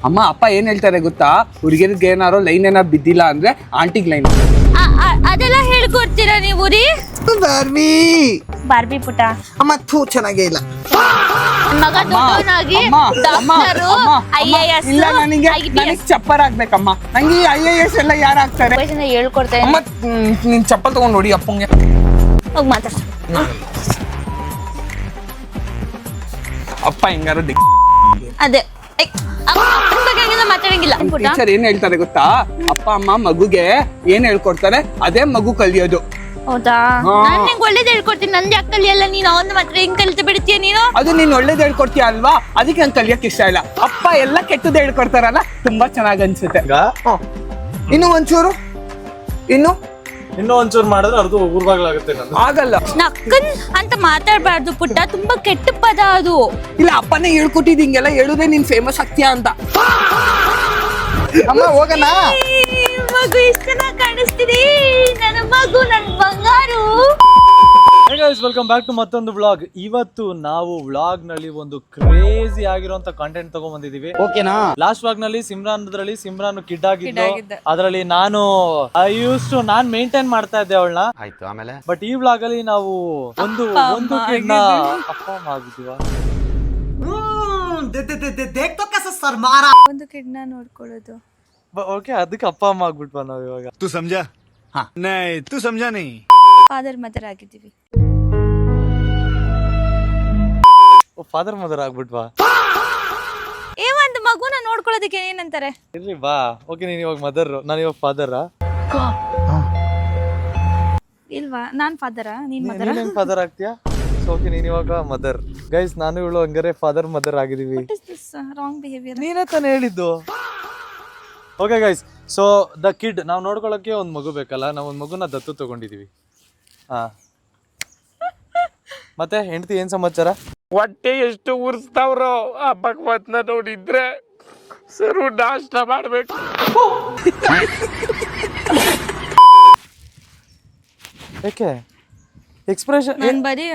ಅಮ್ಮ ಅಪ್ಪ ಏನ್ ಹೇಳ್ತಾರೆ ಗೊತ್ತಾ, ಹುಡುಗಿರಿಗೆ ಏನಾರೋ ಲೈನ್ ಏನಾರು ಬಿದ್ದಿಲ್ಲ ಅಂದ್ರೆ ಆಂಟಿಗ್ ಲೈನ್. ಅದೆಲ್ಲ ಹೇಳ್ಕೊಡ್ತೀರಾ ನೀವು ರೀ? ಬಾರ್ಬಿ ಬಾರ್ಬಿ ಪುಟ ಅಮ್ಮ ಥೂ ಚೆನ್ನಾಗೇ ಇಲ್ಲ. ಮಗ ದೊಡ್ಡವನಾಗಿ ಡಾಕ್ಟರು IAS ಇಲ್ಲ, ನನಗೆ ಚಪ್ಪರ್ ಆಗ್ಬೇಕಮ್ಮ. ನಂಗೆ IAS ಎಲ್ಲ ಯಾರು ಆಗ್ತಾರೆ? ಹೇಳ್ಕೊಡ್ತೇನೆ. ಅಮ್ಮ ನಿನ್ ಚಪ್ಪಲ್ ತಗೊಂಡ್ ನೋಡಿ ಅಪ್ಪಂಗೆ. ಹೋಗಿ ಮಾತಾಡ್ಸ. ಅಪ್ಪ ಹಿಂಗಾರು ಅದೇ ಅಪ್ಪನ ಬಗ್ಗೆ ಮಾತಾಡಂಗಿಲ್ಲ. ಟೀಚರ್ ಏನ್ ಹೇಳ್ತಾರೆ ಗೊತ್ತಾ, ಅಪ್ಪ ಅಮ್ಮ ಮಗುಗೆ ಏನ್ ಹೇಳ್ಕೊಡ್ತಾರೆ ಅದೇ ಮಗು ಕಲಿಯೋದು. ಹೌದಾ? ನಾನು ನಿಂಗೆ ಒಳ್ಳೇದು ಹೇಳ್ಕೊಡ್ತೀನಿ. ನಂದು ಯಾಕೆ ಕಲಿಯಲ್ಲ ನೀನು? ಅವನ ಮಾತ್ರ ಹೆಂಗ್ ಕಲಿತು ಬಿಡ್ತೀಯ ನೀನು? ಅದು ನೀನ್ ಒಳ್ಳೇದ್ ಹೇಳ್ಕೊಡ್ತೀಯ ಅಲ್ವಾ, ಅದಕ್ಕೆ ನಂಗೆ ಕಲಿಯಕ್ ಇಷ್ಟ ಇಲ್ಲ. ಅಪ್ಪ ಎಲ್ಲ ಕೆಟ್ಟದ್ದು ಹೇಳ್ಕೊಡ್ತಾರಲ್ಲ, ತುಂಬಾ ಚೆನ್ನಾಗ್ ಅನ್ಸುತ್ತೆ. ಇನ್ನು ಒಂಚೂರು ಇನ್ನೂ ಒಂಚೂರು ಮಾಡಿದ್ರೆ ಅದು ಊರ್ಬಾಗ್ಲಾಗುತ್ತೆ. ಆಗಲ್ಲ. ನಕ್ಕನ್ ಅಂತ ಮಾತಾಡ್ಬಾರ್ದು ಪುಟ್ಟ, ತುಂಬಾ ಕೆಟ್ಟ ಪದ ಅದು. ಇಲ್ಲ, ಅಪ್ಪನೇ ಹೇಳ್ಕೊಟ್ಟಿದ್ ಹಿಂಗೆಲ್ಲ ಹೇಳುದೇ ನೀನ್ ಫೇಮಸ್ ಆಗ್ತೀಯ ಅಂತ. ಅಮ್ಮ ಹೋಗೋಣ. ಮಗು ಇಷ್ಟ ಚೆನ್ನಾಗಿ ಕಾಣಿಸ್ತಿದೆ. ನನ್ನ ಮಗು, ನನ್ನ ಬಂಗಾರು. ವೆಲ್ಕಮ್ ಬ್ಯಾಕ್ ಟು ಮತ್ತೊಂದು ವ್ಲಾಗ್. ಇವತ್ತು ನಾವು ವ್ಲಾಗ್ ನಲ್ಲಿ ಒಂದು ಕ್ರೇಜಿ ಆಗಿರುವಂತ ಕಂಟೆಂಟ್ ತಗೊಂಡ್ ಬಂದಿದೀವಿ. ಓಕೆನಾ? ಲಾಸ್ಟ್ ವ್ಲಾಗ್ ನಲ್ಲಿ ಸಿಮ್ರಾನ್ ಕಿಡ್ ಆಗಿದ್ದು, ಅದರಲ್ಲಿ ನಾನ್ ಮೇಂಟೈನ್ ಮಾಡ್ತಾ ಇದ್ದೆ ಅವಳನ್ನ. ಆಯ್ತು, ಆಮೇಲೆ ಬಟ್ ಈ ವ್ಲಾಗ್ ಅಲ್ಲಿ ನಾವು ಒಂದು ಕಿಡ್ ನ ಅಪ್ಪ ಅಮ್ಮ ಆಗಿದ್ದೀವ. ಒಂದು ಕಿಡ್ನ ನೋಡ್ಕೊಳ್ಳೋದು. ಓಕೆ, ಅದಕ್ಕೆ ಅಪ್ಪ ಅಮ್ಮ ಆಗ್ಬಿಟ್ವಾ ನಾವ್ ಇವಾಗ. तू समझा? हाँ नहीं, तू समझा नहीं. ಫಾದರ್ ಮದರ್ ಆಗಿದ್ದೀವಿ. ಫಾದರ್ ಮದರ್ ಆಗ್ಬಿಟ್ವಾ? ಒಂದು ಮಗುನ ನೋಡ್ಕೊಳ್ಳೋದಕ್ಕೆ ಏನಂತಾರೆ? ಇರ್ಲಿ ಬಾ. ಓಕೆ, ನೀನ್ ಇವಾಗ ಮದರ್, ನಾನು ಇವಾಗ ಫಾದರ್. ಇಲ್ವಾ? ನಾನ್ ಫಾದರ, ನೀನ್ ಮದರ? ನೀನ್ ಫಾದರ್ ಆಗ್ತೀಯಾ? ಓಕೆ, ನೀನ್ ಇವಾಗ ಮದರ್. ಗೈಸ್, ನಾನು ಇವಳು ಹಂಗಾರೆ ಫಾದರ್ ಮದರ್ ಆಗಿದೀವಿ. Wrong behaviour. ನೀನೇ ತಾನೇ ಹೇಳಿದ್ದು. Okay guys, so the kid ನಾವು ನೋಡ್ಕೊಳಕ್ಕೆ ಒಂದ್ ಮಗು ಬೇಕಲ್ಲ, ನಾವು ಒಂದ್ ಮಗುನ ದತ್ತು ತಗೊಂಡಿದೀವಿ. ಹಾ, ಮತ್ತೆ ಹೆಂಡತಿ ಏನ್ ಸಮಾಚಾರ? ಹೊಟ್ಟೆ ಎಷ್ಟು ಉರ್ಸ್ತಾವ್ರೋ ಆ ಭಗವತ್ನ ನೋಡಿದ್ರೆ ಸರು ನಾಷ್ಟ ಮಾಡ್ಬೇಕು. ಯಾಕೆ ಎಕ್ಸ್ಪ್ರೆಷನ್? ನನ್ ಬರೀ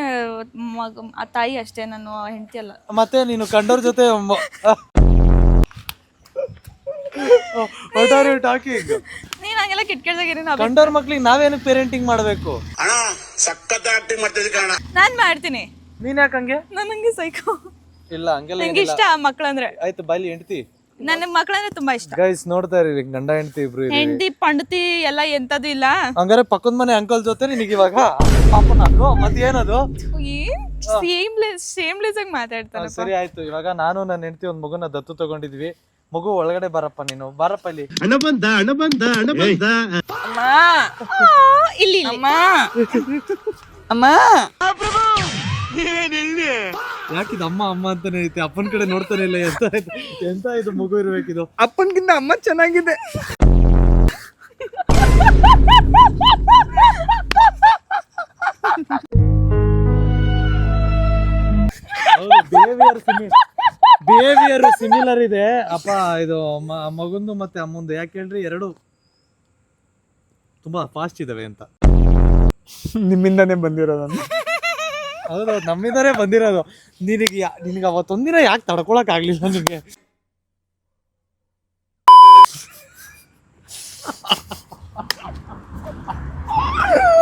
ಆ ತಾಯಿ ಅಷ್ಟೇ, ನಾನು ಹೆಂಡತಿ ಅಲ್ಲ. ಮತ್ತೆ ನೀನು ಕಂಡೋರ್ ಜೊತೆ ಟಾಕಿಂಗ್. ನೀನ್ ಹಂಗೆಲ್ಲ ಕೆಟ್ಟ ಕಂಡೋರ್ ಮಕ್ಳಿಗೆ ನಾವೇನು ಪೇರೆಂಟಿಂಗ್ ಮಾಡ್ಬೇಕು? ನಾನ್ ಮಾಡ್ತೀನಿ. ನೀನ್ ಯಾಕೆ ಹಂಗೆ? ನನಗೆ ಸೈಕೋ ಇಲ್ಲ, ಹಂಗೆಲ್ಲ ನಂಗೆ ಇಷ್ಟ ಮಕ್ಳಂದ್ರೆ. ಆಯ್ತು, ಬಾಲಿ ಹೆಂಡತಿ. ನನಗ್ ಮಕ್ಳಂದ್ರೆ ತುಂಬಾ ಇಷ್ಟ. ಗೈಸ್ ನೋಡ್ತಾ ಇರಿ, ಗಂಡ ಹೆಂಡತಿ ಇಬ್ರು ಇದೀವಿ. ಹೆಂಡತಿ ಪಂಡತಿ ಎಲ್ಲ ಎಂತದು ಇಲ್ಲ. ಹಂಗಾರೆ ಪಕ್ಕದ ಮನೆ ಅಂಕಲ್ ಜೊತೆ ನಿನಗೆ ಇವಾಗ ಪಾಪನ ಹಾಕು. ಮತ್ತೆ ಏನದು? ಸೇಮ್ಲೆಸ್ ಆಗಿ ಮಾತಾಡ್ತಾನೆ. ಸರಿ ಆಯ್ತು, ಇವಾಗ ನಾನು ನನ್ನ ಹೆಂಡತಿ ಒಂದ್ ಮಗುನ ದತ್ತು ತಗೊಂಡಿದ್ವಿ. ಮಗು ಒಳಗಡೆ ಬರಪ್ಪ, ನೀನು ಬಾರಪ್ಪ ಇಲ್ಲಿ. ಇಲ್ಲಿ ಅಮ್ಮ ಯಾಕಿದ್ ಅಮ್ಮ ಅಮ್ಮ ಅಂತಾನೆ ಐತೆ, ಅಪ್ಪನ ಕಡೆ ನೋಡ್ತಾನೆ ಇಲ್ಲ. ಎಂತ ಇದು ಮಗು ಇರ್ಬೇಕಿದು. ಅಪ್ಪನ್ಗಿಂತ ಅಮ್ಮ ಚೆನ್ನಾಗಿದೆ. ಬಿಹೇವಿಯರ್ ಸಿಮಿಲರ್ ಇದೆ ಅಪ್ಪ. ಇದು ಮಗುಂದು ಮತ್ತೆ ಅಮ್ಮಂದು ಯಾಕೆ ಹೇಳ್ರಿ, ಎರಡು ತುಂಬಾ ಫಾಸ್ಟ್ ಇದಾವೆ ಅಂತ. ನಿಮ್ಮಿಂದಾನೇ ಬಂದಿರೋದನ್ನ. ಹೌದು, ನಮ್ಮಿಂದಾನೇ ಬಂದಿರೋದು. ನಿನಗೆ ಅವತ್ತೊಂದಿನ ಯಾಕೆ ತಡ್ಕೊಳಕ್ ಆಗ್ಲಿಲ್ಲ ನಿನ್ಗೆ?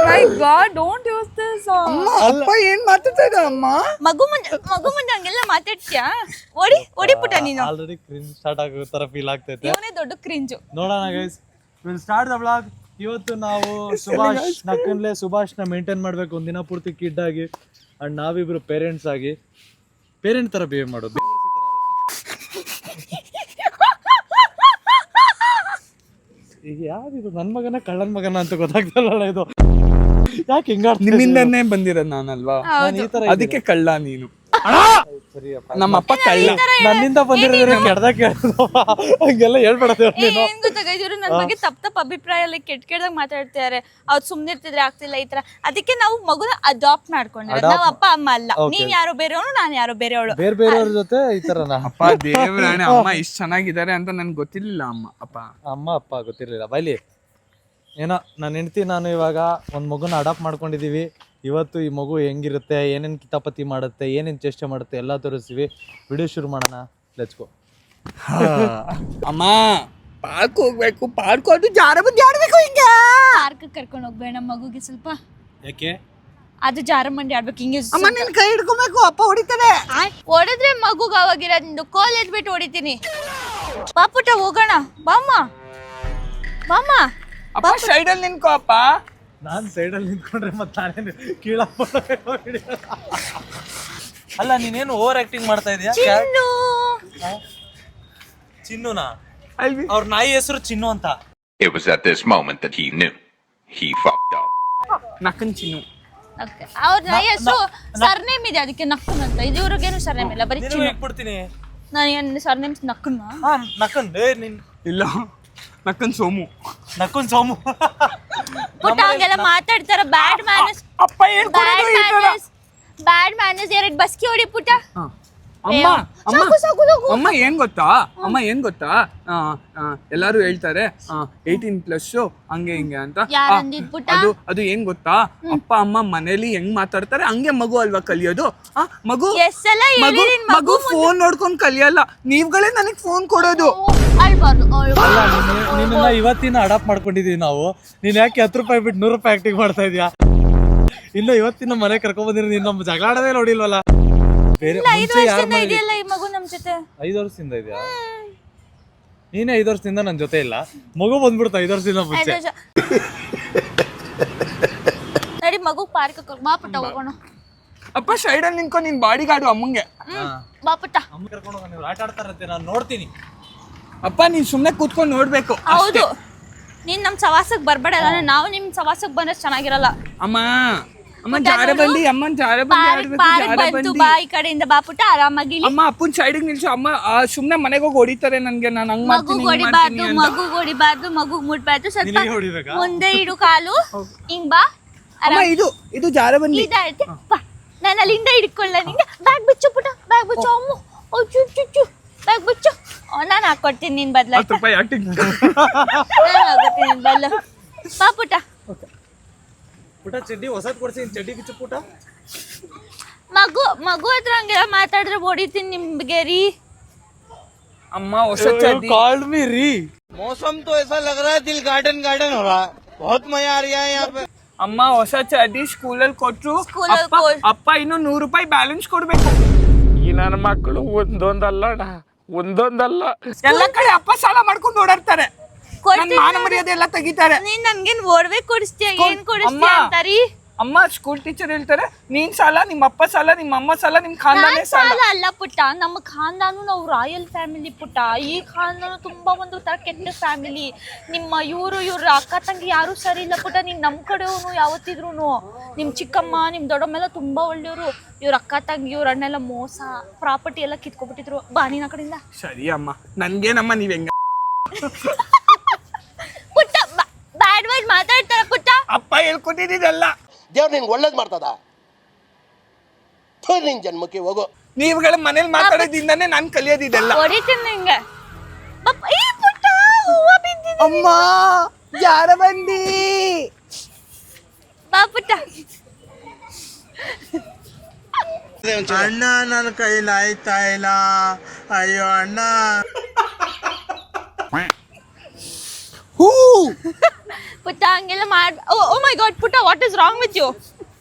My God, don't use this. ಅಪ್ಪ ಏನ್ ಮಾತಾಡ್ತಾ ಇದ್ದ ಅಮ್ಮ? ಮಗು ಮುಂದೆ ಹಂಗೆಲ್ಲ ಮಾತಾಡ್ತೀಯಾ? ಓಡಿ ಪುಟ್ಟ ನೀನು. ಆಲ್ರೆಡಿ ಕ್ರಿಂಜ್ ಸ್ಟಾರ್ಟ್ ಆಗೋ ತರ ಫೀಲ್ ಆಗ್ತೈತೆ. ಇವನೇ ದೊಡ್ಡ ಕ್ರಿಂಜು. ನೋಡೋಣ guys, will start the vlog. ಇವತ್ತು ನಾವು ಸುಭಾಷ್ನ ಮೇಂಟೈನ್ ಮಾಡ್ಬೇಕು ಒಂದಿನ ಪೂರ್ತಿ ಕಿಡ್ ಆಗಿ, ಅಂಡ್ ನಾವಿಬ್ರು ಪೇರೆಂಟ್ಸ್ ಆಗಿ. ಪೇರೆಂಟ್ ತರ ಬಿಹೇವ್ ಮಾಡೋದು, ಈಗ ಯಾವ್ದು ನನ್ ಮಗನ ಕಳ್ಳನ್ ಮಗನ ಅಂತ ಗೊತ್ತಾಗ್ತಲ್ಲ ಇದು. ಯಾಕೆ ಹಿಂಗಾಡ್ತೀನಿ? ನಿಮ್ಮಿಂದಾನೇ ಬಂದಿರೋದು ನಾನಲ್ವಾ, ಅದಕ್ಕೆ ಕಳ್ಳ ನೀನು. ನಮ್ಮಪ್ಪ ಕಳ್ಳ. ನನ್ನಿಂದ ಬಂದಿರೋದ್ರೆ ಕೆಡ್ದಾಗ ಹಂಗೆಲ್ಲ ಹೇಳ್ಬೇಡ. ಏನ್ ಗೊತ್ತಾ ಗೈಸ್, ಇವ್ರು ನನ್ ಬಗ್ಗೆ ತಪ್ಪ ಅಭಿಪ್ರಾಯ ಎಲ್ಲ ಕೆಟ್ಟದಾಗ ಮಾತಾಡ್ತಿದ್ದಾರೆ. ಅವ್ರು ಸುಮ್ನೆ ಇರ್ತಿದ್ರೆ ಆಗ್ತಿಲ್ಲ ಈ ತರ. ಅದಕ್ಕೆ ನಾವು ಮಗುನ ಅಡಾಪ್ಟ್ ಮಾಡ್ಕೊಂಡಿರೋದು. ನಾವ್ ಅಪ್ಪ ಅಮ್ಮ ಅಲ್ಲ. ನೀನ್ ಯಾರೋ ಬೇರೆಯವನು, ನಾನ್ ಯಾರೋ ಬೇರೆಯವಳು. ಬೇರೆಯವ್ರ ಜೊತೆ ಈ ತರನ. ಅಪ್ಪ ದೇವ್ರಾಣೆ, ಅಮ್ಮ ಇಷ್ಟ ಚೆನ್ನಾಗಿದ್ದಾರೆ ಅಂತ ನನ್ಗೆ ಗೊತ್ತಿರ್ಲಿಲ್ಲ. ಅಮ್ಮ ಅಪ್ಪ ಗೊತ್ತಿರ್ಲಿಲ್ಲ. ಬೈಲಿ ಏನೋ ನನ್ನ ಹೆಂಡತಿ ನಾನು ಇವಾಗ ಒಂದ್ ಮಗುನ ಅಡಾಪ್ಟ್ ಮಾಡ್ಕೊಂಡಿದೀವಿ. ಇವತ್ತು ಈ ಮಗು ಹೆಂಗಿರುತ್ತೆ, ಏನೇನು ಕಿತಾಪತಿ ಮಾಡುತ್ತೆ, ಏನೇನು ಚೇಷ್ಟೆ ಮಾಡುತ್ತೆ ಎಲ್ಲ ತೋರಿಸ್ತೀವಿ. ವಿಡಿಯೋ ಶುರು ಮಾಡೋಣ, ಲೆಟ್ಸ್ ಗೋ. ಅಮ್ಮ ಪಾರ್ಕ್ ಹೋಗ್ಬೇಕು, ಪಾರ್ಕ್ ಅದು ಜಾರ ಬಂದು ಆಡ್ಬೇಕು ಹಿಂಗೆ. ಪಾರ್ಕ್ ಕರ್ಕೊಂಡು ಹೋಗ್ಬೇಡ ಮಗುಗೆ ಸ್ವಲ್ಪ. ಯಾಕೆ? ಅದು ಜಾರಮಂಡಿ ಆಡ್ಬೇಕು ಹಿಂಗೆ. ಅಮ್ಮ ನಿನ್ ಕೈ ಹಿಡ್ಕೊಬೇಕು, ಅಪ್ಪ ಹೊಡಿತಾನೆ. ಹೊಡೆದ್ರೆ ಮಗುಗೆ ಅವಾಗಿರೋದು ಕೋಲ್ ಎದ್ಬಿಟ್ಟು ಹೊಡಿತೀನಿ. ಬಾಪುಟ ಹೋಗೋಣ, ಬಾಮ್ಮ ಬಾಮ್ಮ. ಅಪ್ಪ ಸೈಡಲ್ಲಿ ನಿನ್ಕೋ ಅಪ್ಪ. ನಾನ್ ಸೈಡಲ್ಲಿ ನಿಂತ್ಕೊಂಡ್ರೆ ಮತ್ತೆ ನಾನೇನು ಕೀಳಪ್ಪ. ಅಲ್ಲ ನೀನೇನು ಓವರ್ ಆಕ್ಟಿಂಗ್ ಮಾಡ್ತಾ ಇದೀಯಾ? ಚಿನ್ನು ಚಿನ್ನುನಾ? ಅಲ್ವಿ ಅವ್ರ ನಾಯಿ ಹೆಸರು ಚಿನ್ನು ಅಂತ. It was at this moment that he knew. He fucked up. ನಕ್ಕನ್ ಚಿನ್ನು. ಅವ್ರ ಹೆಸರು ಸರ್ನೇಮ್ ಇದೆ, ಅದಕ್ಕೆ ನಕ್ಕನ್ ಅಂತ. ಇವ್ರಿಗೇನು ಸರ್ನೇಮ್ ಇಲ್ಲ, ಬರೀ ನೀನು ಚಿನ್ನು. ಇಟ್ಬಿಡ್ತೀನಿ. ನಾನು ಸರ್ನೇಮ್ ನಕ್ಕನ್. ಹಾ ನಕ್ಕನ್ ನಿನ್ ಇಲ್ಲ ನಕ್ಕನ್ ಸೋಮು. ನಕ್ಕನ್ ಸೋಮು. ಪುಟ್ಟ ಹಂಗೆಲ್ಲ ಮಾತಾಡ್ತಾರ. ಬ್ಯಾಡ್ ಮ್ಯಾನಸ್, ಅಪ್ಪ ಹೇಳ್ಕೊಡೋದು ಈ ತರ. ಬ್ಯಾಡ್ ಮ್ಯಾನಸ್. 2 ಬಸ್ಕಿ ಹೊಡಿ ಪುಟ್ಟ. ಅಮ್ಮ ಅಮ್ಮ ಸಾಕು ಸಾಕು ಸಾಕು. ಅಮ್ಮ ಏನ್ ಗೊತ್ತಾ, ಅಮ್ಮ ಏನ್ ಗೊತ್ತಾ, ಎಲ್ಲಾರು ಹೇಳ್ತಾರೆ 18+ ಹಂಗೆ ಹಿಂಗೆ ಅಂತ. ಯಾರ್ ಅಂದಿದ್ ಪುಟ್ಟ? ಅದು ಏನ್ ಗೊತ್ತಾ, ಅಪ್ಪ ಅಮ್ಮ ಮನೇಲಿ ಹೆಂಗ್ ಮಾತಾಡ್ತಾರೆ ಹಂಗೆ ಮಗು ಅಲ್ವಾ ಕಲಿಯೋದು. ಮಗು ಎಷ್ಟ್ ಸಲ ಮಗು ಹೇಳಿದೀನಿ ಮಗು ಫೋನ್ ನೋಡ್ಕೊಂಡ್ ಕಲಿಯಲ್ಲ, ನೀವ್ಗಳೇ ನನಗ್ ಫೋನ್ ಕೊಡೋದು. ಅಳ್ಬಾರ್ದು. ಅಲ್ಲ ನಿನ್ನ ಇವತ್ತಿನ ಅಡಾಪ್ಟ್ ಮಾಡ್ಕೊಂಡಿದೀವಿ ನಾವು. ನೀನ್ ಯಾಕೆ 10 ರೂಪಾಯಿ ಬಿಟ್ಟು 100 ರೂಪಾಯಿ ಆಕ್ಟಿಂಗ್ ಮಾಡ್ತಾ ಇದೀಯಾ? ಇನ್ನು ಇವತ್ತಿನ ಮನೆ ಕರ್ಕೊಂಡ್ ಬಂದಿರೋ ನೀನ್ ನಮ್ಮ ಜಗಳ ಆಡೋದೇ ನೋಡಿಲ್ವಲ್ಲ. ಬೇರೆ 5 ವರ್ಷದಿಂದ ಇದೆಯಲ್ಲ ಈ ಮಗು ನಮ್ ಜೊತೆ. 5 ವರ್ಷದಿಂದ ಇದೆಯಾ? ನೀನೇ 5 ವರ್ಷದಿಂದ ನನ್ನ ಜೊತೆ ಇಲ್ಲ, ಮಗು ಬಂದ್ಬಿಡ್ತಾ 5 ವರ್ಷದಿಂದ ಮುಂಚೆ. 5 ವರ್ಷ. ನಡಿ ಮಗು ಪಾರ್ಕ್ ಬಾ ಪುಟ್ಟ ಹೋಗೋಣ. ಅಪ್ಪ ಸೈಡಲ್ಲಿ ನಿಂತ್ಕೊ, ನಿನ್ ಬಾಡಿ ಗಾರ್ಡು ಅಮ್ಮಂಗೆ. ಬಾ ಪುಟ್ಟ. ಅಮ್ಮ ಕರ್ಕೊಂಡು ಹೋಗಿ ನೀವು ಆಟ ಆಡ್ತಾರಂತೆ, ನಾನು ನೋಡ್ತೀನಿ. ಅಪ್ಪ ನೀನ್ ಸುಮ್ನೆ ಕೂತ್ಕೊಂಡು ನೋಡ್ಬೇಕು. ಹೌದು, ನೀನ್ ನಮ್ ಸವಾಸಕ್ ಬರ್ಬೇಡ. ನಾವು ನಿಮ್ ಸವಾಸಕ್ ಬಂದ್ರೆ ಚೆನ್ನಾಗಿರಲ್ಲ. ಅಮ್ಮ ಅಮ್ಮ ಜಾರ ಬಂದಿ, ಅಮ್ಮನ್ ಜಾರ ಬಂದಿ ಆಡ್ಬೇಕು, ಪಾರ್ಕ್ ಜಾರ ಬಂತು, ಬಂದಿ. ಬಾ ಈ ಕಡೆಯಿಂದ ಬಾ ಪುಟ್ಟ ಆರಾಮಾಗಿ. ಅಮ್ಮ ಅಪ್ಪನ್ ಸೈಡಿಗೆ ನಿಲ್ಸು. ಅಮ್ಮ ಸುಮ್ನೆ ಮನೆಗೆ ಹೋಗಿ ಹೊಡಿತಾರೆ ನನ್ಗೆ, ನಾನು ಹಂಗ್ ಮಗು ಮಾಡ್ತೀನಿ ಹಿಂಗ್ ಹೊಡಿಬಾರ್ದು, ಮಾಡ್ತೀನಿ ಅಂತ. ಮಗು ಹೊಡಿಬಾರ್ದು, ಮಗು ಮುಟ್ಬಾರ್ದು. ಸ್ವಲ್ಪ ನಿನಗೆ ಹೊಡಿಬೇಕಾ? ಮುಂದೆ ಇಡು ಕಾಲು, ಹಿಂಗ್ ಬಾ. ಅಮ್ಮ ಇದು ಜಾರ ಬಂದಿ. ಇದಾಯ್ತು ಬಾ. ನಾನು ಅಲ್ಲಿಂದ ಹಿಡ್ಕೊಳ್ಳ ನಿಂಗೆ. ಬ್ಯಾಗ್ ಬಿಚ್ಚು ಪುಟ್ಟ, ಬ್ಯಾಗ್ ಬಿಚ್ಚು. ಅಮ್ಮ ಚುಚ್ಚು ಬ್ಯಾಗ್ ಬಿಚ್ಚು. ನಾನು ಹಾಕೊಡ್ತೀನಿ ನಿನ್ ಬದ್ಲ. 10 ರೂಪಾಯಿ ಆಕ್ಟಿಂಗ್. ನಾನು ಹಾಕೊಡ್ತೀನಿ ನಿನ್ ಬದ್ಲ. ಬಾ ಪುಟ್ಟ. ಪುಟ ಚಡ್ಡಿ ಹೊಸದ್ ಕೊಡ್ಸಿ, ಚಡ್ಡಿ ಬಿಚ್ಚು ಪುಟ. ಮಗು ಹತ್ರ ಹಂಗೆಲ್ಲ ಮಾತಾಡಿದ್ರೆ ಹೊಡಿತೀನಿ ನಿಮ್ಗೆ ರೀ. ಅಮ್ಮ ಹೊಸ ಚಡ್ಡಿ. ಕಾಲ್ಡ್ ಮೀ ರೀ. मौसम तो ऐसा लग रहा है दिल गार्डन गार्डन हो रहा है, बहुत मजा आ रहा है यहाँ पे. ಅಮ್ಮ ಹೊಸ ಚಡ್ಡಿ ಸ್ಕೂಲಲ್ಲಿ ಕೊಟ್ರು. ಸ್ಕೂಲಲ್ಲಿ ಅಪ್ಪ ಇನ್ನು 100 ರೂಪಾಯಿ ಬ್ಯಾಲೆನ್ಸ್ ಕೊಡ್ಬೇಕು. ಈ ನನ್ನ ಮಕ್ಕಳು ಒಂದೊಂದಲ್ಲ ಎಲ್ಲ ಕಡೆ ಅಪ್ಪ ಸಾಲ ಮಾಡ್ಕೊಂಡು ಓಡಾಡ್ತಾರೆ. ನನ್ ಮಾನ ಮರ್ಯಾದೆ ಎಲ್ಲ ತೆಗಿತಾರೆ. ನೀನ್ ನನ್ಗೇನ್ ಒಡವೆ ಕೊಡಿಸ್ತೀಯ, ಏನ್ ಕೊಡಿಸ್ತೀಯ ಅಂತಾರಿ? ಅಮ್ಮ ಸ್ಕೂಲ್ ಟೀಚರ್ ಹೇಳ್ತಾರೆ, ನೀನ್ ಸಾಲ, ನಿಮ್ಮ ಅಪ್ಪ ಸಾಲ, ನಿಮ್ಮ ಅಮ್ಮ ಸಾಲ, ನಿಮ್ ಖಾನ್ದಾನೇ ಸಾಲ. ಸಾಲ ಅಲ್ಲ ಪುಟ್ಟ, ನಮ್ಮ ಖಾನ್ದಾನು ನಾವು ರಾಯಲ್ ಫ್ಯಾಮಿಲಿ ಪುಟ್ಟ. ಈ ಖಾನ್ದಾನು ತುಂಬಾ ಒಂದು ತರ ಕೆಟ್ಟ ಫ್ಯಾಮಿಲಿ. ನಿಮ್ಮ ಇವ್ರ ಅಕ್ಕ ತಂಗಿ ಯಾರು ಸರಿ ಇಲ್ಲ ಪುಟ್ಟ. ನೀನ್ ನಮ್ ಕಡೆಯವನು ಯಾವತ್ತಿದ್ರು. ನಿಮ್ ಚಿಕ್ಕಮ್ಮ ನಿಮ್ ದೊಡ್ಡಮ್ಮೆಲ್ಲ ತುಂಬಾ ಒಳ್ಳೆಯವರು. ಇವ್ರ ಅಕ್ಕ ತಂಗಿ ಇವ್ರ ಅಣ್ಣೆಲ್ಲ ಮೋಸ, ಪ್ರಾಪರ್ಟಿ ಎಲ್ಲ ಕಿತ್ಕೊಬಿಟ್ಟಿದ್ರು. ಬಾ ನೀನ್ ಆ ಕಡೆಯಿಂದ. ಸರಿ ಅಮ್ಮ, ನನ್ಗೇನಮ್ಮ ನೀವ್ ಹೆಂಗ ಪುಟ್ಟ ಬ್ಯಾಡ್ ವರ್ಡ್ ಮಾತಾಡ್ತಾರ ಪುಟ್ಟ. ಅಪ್ಪ ಹೇಳ್ಕೊಟ್ಟಿದ್ದಲ್ಲ. ದೇವ್ರು ನಿನ್ಗೆ ಒಳ್ಳೇದು ಮಾಡ್ತದ? ನಿನ್ ಜನ್ಮಕ್ಕೆ ಹೋಗೋ. ನೀವುಗಳ ಮನೇಲಿ ಮಾತಾಡೋದ್ರಿಂದಾನೇ ನಾನ್ ಕಲಿಯೋದಿದೆಲ್ಲ. ಹೊಡಿತೀನಿ ನಿಂಗೆ. ಈ ಪುಟ್ಟ ಹೂವ ಬಿದ್ದಿದೆ. ಅಮ್ಮ ಜಾರ ಬಂದಿ. ಬಾ ಪುಟ್ಟ. ಅಣ್ಣ ನನ್ನ ಕೈಲಿ ಆಯ್ತಾ ಇಲ್ಲ, ಅಯ್ಯೋ ಅಣ್ಣ. ಹೂ ಪುಟ್ಟ ಹಂಗೆಲ್ಲ ಮಾಡ್. ಓ ಮೈ ಗಾಡ್ ಪುಟ್ಟ, what is wrong with you?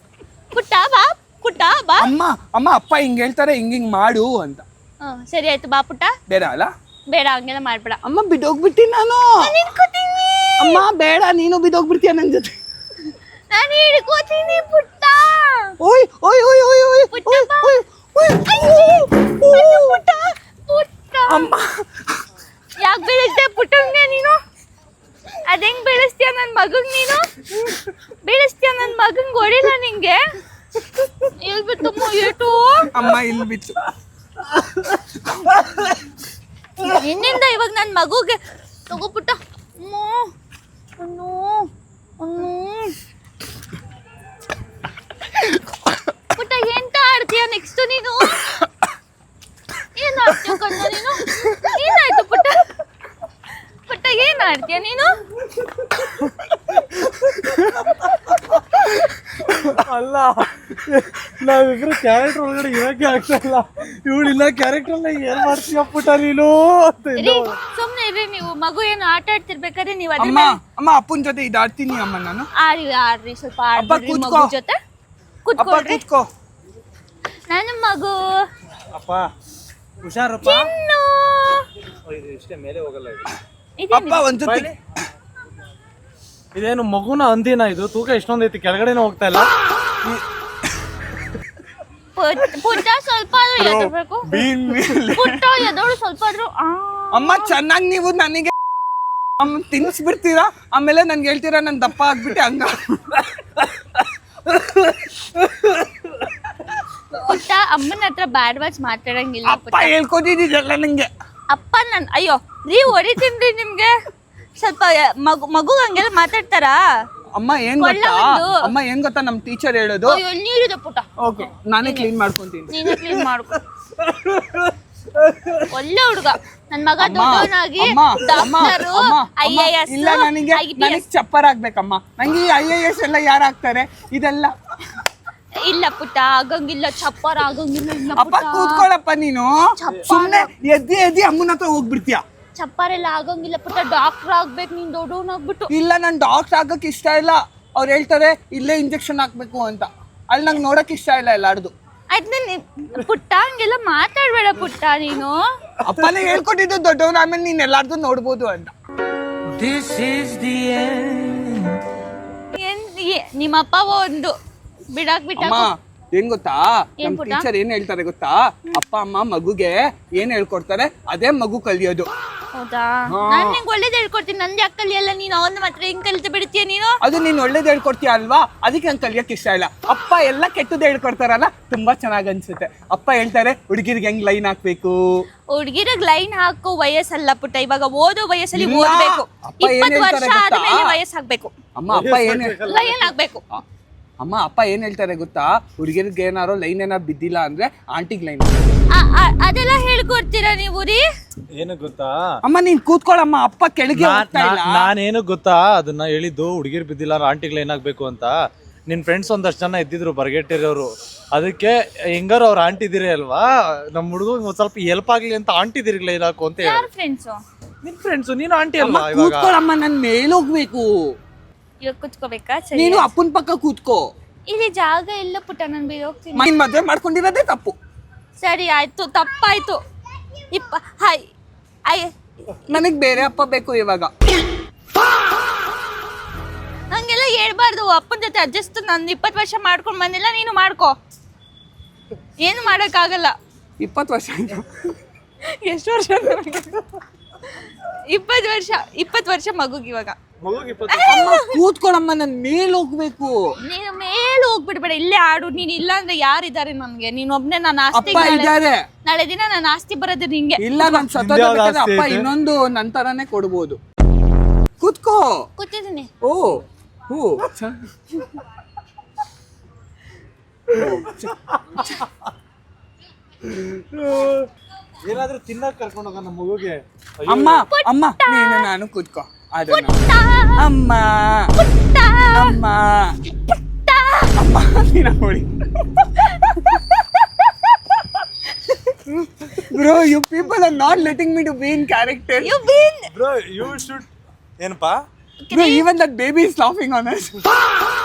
ಪುಟ್ಟ ಬಾ, ಪುಟ್ಟ ಬಾ. ಅಮ್ಮ ಅಪ್ಪ ಹಿಂಗ್ ಹೇಳ್ತಾರೆ, ಹಿಂಗ್ ಮಾಡು ಅಂತ. ಸರಿ ಆಯ್ತು, ಬಾ ಪುಟ್ಟ. ಬೇಡ ಅಲ್ಲ? ಬೇಡ ಹಂಗೆಲ್ಲ ಮಾಡ್ಬೇಡ. ಅಮ್ಮ ಬಿದ್ದೋಗ್ಬಿಟ್ಟಿ ನಾನು. ಅಮ್ಮ ಬೇಡ, ನೀನು ಬಿದ್ದೋಗ್ಬಿಡ್ತೀಯ ನನ್ ಜೊತೆ. ನಾನು ಹಿಡ್ಕೋತೀನಿ ಪುಟ್ಟ. ಓಯ್ ಓಯ್ ಓಯ್ ಓಯ್ ಓಯ್ ಪುಟ್ಟ ಓಯ್ ಬಾ. ಓಯ್ ಓಯ್. ಅಯ್ಯೋ, ಪುಟ್ಟ ಪುಟ್ಟ. ಅಮ್ಮ ಯಾಕೆ ಬೆಳೆಸ್ತೀಯ ಪುಟ್ಟಂಗೆ ನೀನು? ಅದೇಂಗ್ ಬೆಳೆಸ್ತೀಯ ನನ್ ಮಗಂಗ್ ನೀನು? ಬೆಳೆಸ್ತೀಯ ನನ್ ಮಗಂಗ್ ಹೊಡಿಲ್ಲ ನಿಂಗೆ? ಎಲ್ ಬಿತ್ತು ಏಟು? ಅಮ್ಮ ಇಲ್ಲಿ ಬಿತ್ತು. ನಿನ್ನಿಂದ ಇವಾಗ ನನ್ ಮಗುಗೆ ತಗೋ ಪುಟ್ಟ. ಪುಟ್ಟ ಎಂತ ಆಡ್ತೀಯ ನೆಕ್ಸ್ಟ್ ನೀನು? ಏನ್ ಆಡ್ತೀಯ ಕಣ್ಣ ನೀನು? ಏನಾಯ್ತು ಪುಟ್ಟ? ಪುಟ್ಟ ಏನ್ ಆಡ್ತೀಯ ನೀನು? ಅಲ್ಲ ನಾವಿಬ್ರು ಕ್ಯಾರೆಕ್ಟರ್ ಒಳಗಡೆ ಇರಕ್ಕೆ ಆಗ್ತಾ ಇಲ್ಲ. ಇವಳು ಇಲ್ಲ ಕ್ಯಾರೆಕ್ಟರ್ನ ಏನ್ ಮಾಡ್ತೀಯ ಪುಟ್ಟ ನೀನು ಅಂತ ರೀ ಸುಮ್ನೆ ಇರ್ರಿ ನೀವು. ಮಗು ಏನು ಆಟ ಆಡ್ತಿರ್ಬೇಕಾದ್ರೆ ನೀವು ಅದ್ರ ಅಮ್ಮ ಅಮ್ಮ ಅಪ್ಪನ ಜೊತೆ ಇದಾಡ್ತೀನಿ ಅಮ್ಮ ನಾನು. ಆಡ್ರಿ ಸ್ವಲ್ಪ ಅಪ್ಪ ಆಡ್ಬಿಡ್ರಿ ಕೂತ್ಕೋ. ಮಗು ಜೊತೆ. ಅಪ್ಪ ಕೂತ್ಕೊಳ್ರಿ. ಕೂತ್ಕೋ. ನನ್ನ ಮಗು ಅಪ್ಪ ಹುಷಾರಪ್ಪ. ಚಿನ್ನು. ಇಷ್ಟೇ ಮೇಲೆ ಹೋಗಲ್ಲ ಇದು. ಅಪ್ಪ ಒಂದ್ ಜೊತೆ ಇದೇನು ಮಗುನ ಅಂದಿನ ಇದು ತೂಕ ಎಷ್ಟೊಂದೈತಿ ಕೆಳಗಡೆನೂ ಹೋಗ್ತಾ ಇಲ್ಲ. ಪುಟ್ಟ ಸ್ವಲ್ಪ ಆದ್ರೂ ಎದರ್ಬೇಕು. ಪುಟ್ಟ ಎದೋಳು ಸ್ವಲ್ಪ ಆದ್ರೂ ಅಮ್ಮ ಚೆನ್ನಾಗಿ ನೀವು ನನಗೆ ಅಮ್ಮ ತಿನ್ನಿಸ್ಬಿಡ್ತೀರಾ, ಆಮೇಲೆ ನನ್ಗೆ ಹೇಳ್ತೀರಾ ನನ್ ದಪ್ಪ ಆಗ್ಬಿಟ್ಟೆ ಹಂಗ. ಪುಟ್ಟ ಅಮ್ಮನ ಹತ್ರ ಬ್ಯಾಡ್ ವಾಚ್ ಮಾತಾಡಂಗಿಲ್ಲ. ಅಪ್ಪ ಹೇಳ್ಕೊತಿದ್ದಿದ್ದಲ್ಲ ನಂಗೆ. ಅಪ್ಪ ನನ್ ಅಯ್ಯೋ ರೀ ಹೊಡಿತೀನಿ ನಿಮ್ಗೆ. ಸ್ವಲ್ಪ ಮಗು ಹಂಗೆಲ್ಲ ಮಾತಾಡ್ತಾರಾ? ಅಮ್ಮ ಏನ್ ಗೊತ್ತಾ, ಅಮ್ಮ ಏನ್ ಗೊತ್ತಾ ನಮ್ ಟೀಚರ್ ಹೇಳೋದು. ಅಯ್ಯೋ ನೀರಿದೆ ಪುಟ್ಟ. ಓಕೆ ನಾನೇ ಕ್ಲೀನ್ ಮಾಡ್ಕೊಂತೀನಿ. ನೀನೇ ಕ್ಲೀನ್ ಮಾಡ್ಕೊ. ಒಳ್ಳೆ ಹುಡುಗ ನನ್ ಮಗ ದೊಡ್ಡವನಾಗಿ ಡಾಕ್ಟರು IAS ಇಲ್ಲ ನನಗೆ ಚಪ್ಪರ್ ಆಗ್ಬೇಕಮ್ಮ. ನಂಗೆ ಈ IAS ಎಲ್ಲ ಯಾರು ಆಗ್ತಾರೆ ಇದೆಲ್ಲ. ಇಲ್ಲ ಪುಟ್ಟ ಆಗಂಗಿಲ್ಲ, ಚಪ್ಪರ್ ಆಗಂಗಿಲ್ಲ. ಇಲ್ಲ ಅಪ್ಪ ಕೂತ್ಕೊಳ್ಳಪ್ಪ ನೀನು. ಸುಮ್ನೆ ಎದ್ದಿ ಅಮ್ಮನ ಹತ್ರ ಹೋಗ್ಬಿಡ್ತೀಯ. ಚಪ್ಪರ್ ಎಲ್ಲ ಆಗಂಗಿಲ್ಲ ಪುಟ್ಟ. ಡಾಕ್ಟರ್ ಆಗ್ಬೇಕು ನೀನ್ ದೊಡ್ಡವನಾಗ್ಬಿಟ್ಟು. ಇಲ್ಲ ನನ್ ಡಾಕ್ಟರ್ ಆಗಕ್ ಇಷ್ಟ ಇಲ್ಲ. ಅವ್ರು ಹೇಳ್ತಾರೆ ಇಲ್ಲೇ ಇಂಜೆಕ್ಷನ್ ಹಾಕ್ಬೇಕು ಅಂತ. ಅಲ್ಲಿ ನಂಗೆ ನೋಡಕ್ ಇಷ್ಟ ಇಲ್ಲ ಎಲ್ಲಾರ್ದು. ಆಯ್ತು ಪುಟ್ಟ ಹಂಗೆಲ್ಲ ಮಾತಾಡ್ಬೇಡ ಪುಟ್ಟ ನೀನು. ಅಪ್ಪನೇ ಹೇಳ್ಕೊಟ್ಟಿದ್ದು ದೊಡ್ಡವನ, ಆಮೇಲೆ ನೀನ್ ಎಲ್ಲಾರ್ದು ನೋಡ್ಬೋದು ಅಂತ. ನಿಮ್ಮಪ್ಪ ಒಂದು ಬಿಡಾಕ್ ಅಮ್ಮ ಏನ್ ಗೊತ್ತಾ, ಏನ್ ನಮ್ ಪುಟ್ಟ? ಟೀಚರ್ ಏನ್ ಹೇಳ್ತಾರೆ ಗೊತ್ತಾ, ಅಪ್ಪ ಅಮ್ಮ ಮಗುಗೆ ಏನ್ ಹೇಳ್ಕೊಡ್ತಾರೆ ಅದೇ ಮಗು ಕಲಿಯೋದು. ಹೌದಾ? ನಾನ್ ನಿಂಗೆ ಒಳ್ಳೇದ್ ಹೇಳ್ಕೊಡ್ತೀನಿ. ನಂದು ಯಾಕೆ ಕಲಿಯಲ್ಲ ನೀನು? ಅವನ್ನ ಮಾತ್ರ ಹಿಂಗ್ ಕಲಿತು ಬಿಡ್ತೀಯ ನೀನು? ಅದು ನೀನ್ ಒಳ್ಳೇದ್ ಹೇಳ್ಕೊಡ್ತೀಯ ಅಲ್ವಾ, ಅದಕ್ಕೆ ನಂಗೆ ಕಲಿಯಕ್ ಇಷ್ಟ ಇಲ್ಲ. ಅಪ್ಪ ಎಲ್ಲ ಕೆಟ್ಟದ್ದು ಹೇಳ್ಕೊಡ್ತಾರಲ್ಲ, ತುಂಬಾ ಚೆನ್ನಾಗ್ ಅನ್ಸುತ್ತೆ. ಅಪ್ಪ ಹೇಳ್ತಾರೆ ಹುಡುಗಿರ್ಗೆ ಹೆಂಗ್ ಲೈನ್ ಹಾಕ್ಬೇಕು. ಹುಡುಗಿರಿಗೆ ಲೈನ್ ಹಾಕೋ ವಯಸ್ಸಲ್ಲ ಪುಟ್ಟ, ಇವಾಗ ಓದೋ ವಯಸ್ಸಲ್ಲಿ ಇಲ್ಲ. ಓದ್ಬೇಕು. ಅಪ್ಪ ಏನ್ 20 ವರ್ಷ ಹೇಳ್ತಾರೆ ಗೊತ್ತಾ? ಆದ್ಮೇಲೆ ವಯಸ್ಸು ಹಾಕ್ಬೇಕು. ಅಮ್ಮ ಅಪ್ಪ ಏನ್ ಲೈನ್ ಹಾಕ್ಬೇಕು. ಅಪ್ಪ ಏನ್ ಹೇಳ್ತಾರೆ ಗೊತ್ತಾ, ಹುಡುಗಿರ್ಗೆ ಏನಾರೋ ಲೈನ್ ಏನಾರು ಬಿದ್ದಿಲ್ಲ ಅಂದ್ರೆ ಆಂಟಿಗ್ ಲೈನ್. ಅದೆಲ್ಲ ಹೇಳ್ಕೊಡ್ತೀರಾ ನೀವು ರೀ? ಏನು ಗೊತ್ತಾ ಅಮ್ಮ ನೀನ್ ಕೂತ್ಕೊಳ್ಳಮ್ಮ, ಅಪ್ಪ ಕೆಳಗೆ ಹೋಗ್ತಾ ಇಲ್ಲ. ನಾನೇನು ಗೊತ್ತಾ ಅದನ್ನ ಹೇಳಿದ್ದು ಹುಡುಗಿರ್ ಬಿದ್ದಿಲ್ಲ ಆಂಟಿಗಳು ಏನಾಗ್ಬೇಕು ಅಂತ. ನಿನ್ ಫ್ರೆಂಡ್ಸ್ ಒಂದಷ್ಟು ಜನ ಇದ್ದಿದ್ರು ಬರ್ಗೆಟ್ಟಿರೋರು, ಅದಕ್ಕೆ ಹೆಂಗಾರು ಅವ್ರ ಆಂಟಿ ಇದಿರಿ ಅಲ್ವಾ, ನಮ್ ಹುಡುಗ ಒಂದ್ ಸ್ವಲ್ಪ ಹೆಲ್ಪ್ ಆಗ್ಲಿ ಅಂತ ಆಂಟಿ ಇದಿರ್ಲಿ ಇರಾಕು ಅಂತ ಹೇಳಿ. ಯಾರು ಫ್ರೆಂಡ್ಸು? ನಿನ್ ಫ್ರೆಂಡ್ಸ್ ನೀನು ಆಂಟಿ ಅಲ್ವಾ? ಇವಾಗ ಕೂತ್ಕೊಳ್ಳಮ್ಮ, ನನ್ ಮೇಲ್ ಹೋಗ್ಬೇಕು. ಇವಾಗ ಕುತ್ಕೋಬೇಕಾ? ಸರಿ ನೀನು ಅಪ್ಪನ ಪಕ್ಕ ಕೂತ್ಕೋ. ಇಲ್ಲಿ ಜಾಗ ಇಲ್ಲ ಪುಟ್ಟ, ನಾನು ಬೇಗ ಹೋಗ್ತೀನಿ. ನೀನ್ ಮದ್ವೆ ಮಾಡ್ಕೊಂಡಿರೋದೇ ತಪ್ಪು. ಸರಿ ಆಯ್ತು, ತಪ್ಪಾಯ್ತು. ಹಾಯ್ ನನಗ್ ಬೇರೆ ಅಪ್ಪ ಬೇಕು ಇವಾಗ. ಹಂಗೆಲ್ಲ ಹೇಳ್ಬಾರ್ದು. ಅಪ್ಪನ ಜೊತೆ ಅಡ್ಜಸ್ಟ್ ನಾನು 20 ವರ್ಷ ಮಾಡ್ಕೊಂಡ್ ಬಂದಿಲ್ಲ, ನೀನು ಮಾಡ್ಕೋ. ಏನು ಮಾಡಕ್ಕಾಗಲ್ಲ. 20 ವರ್ಷ ಆಯ್ತು. ಎಷ್ಟು ವರ್ಷ? 20 ವರ್ಷ ಮಗುಗೆ ಇವಾಗ. ಕೂತ್ಕೊಳಮ್ಮ, ನನ್ ಮೇಲ್ ಹೋಗ್ಬೇಕು. ನೀನು ಮೇಲೆ ಹೋಗ್ಬಿಡ್ಬೇಡ, ಇಲ್ಲೇ ಆಡು. ನೀನ್ ಇಲ್ಲ ಅಂದ್ರೆ ಯಾರಿದ್ದಾರೆ ನನ್ಗೆ? ನೀನ್ ಒಬ್ನೇ. ನನ್ನ ಆಸ್ತಿ ಅಪ್ಪ ಇದ್ದಾರೆ. ನಾಳೆ ದಿನ ನನ್ನ ಆಸ್ತಿ ಬರೋದು ನಿಂಗೆ. ಇಲ್ಲ ನನ್ ಸತ್ತೋಗ್ಬೇಕಾದ್ರೆ ಅಪ್ಪ ಇನ್ನೊಂದು ನಂತರನೇ ಕೊಡ್ಬೋದು. ಕೂತ್ಕೋ. ಕೂತಿದ್ದೀನಿ. ಓ ಹೂ ಏನಾದ್ರೂ ತಿನ್ನಕ್ ಕರ್ಕೊಂಡು ಹೋಗ ನಮ್ಮ ಮಗುಗೆ. ಅಮ್ಮ ಅಮ್ಮ ನೀನು ನಾನು ಕೂತ್ಕೋ. ಅದನ್ನ ಅಮ್ಮ ಅಮ್ಮ ಅಮ್ಮ ನೀನ ನೋಡಿ. Bro, you people are not letting me to be in character. Bro, you should. ಏನಪ್ಪಾ? Bro, even that baby is laughing on us.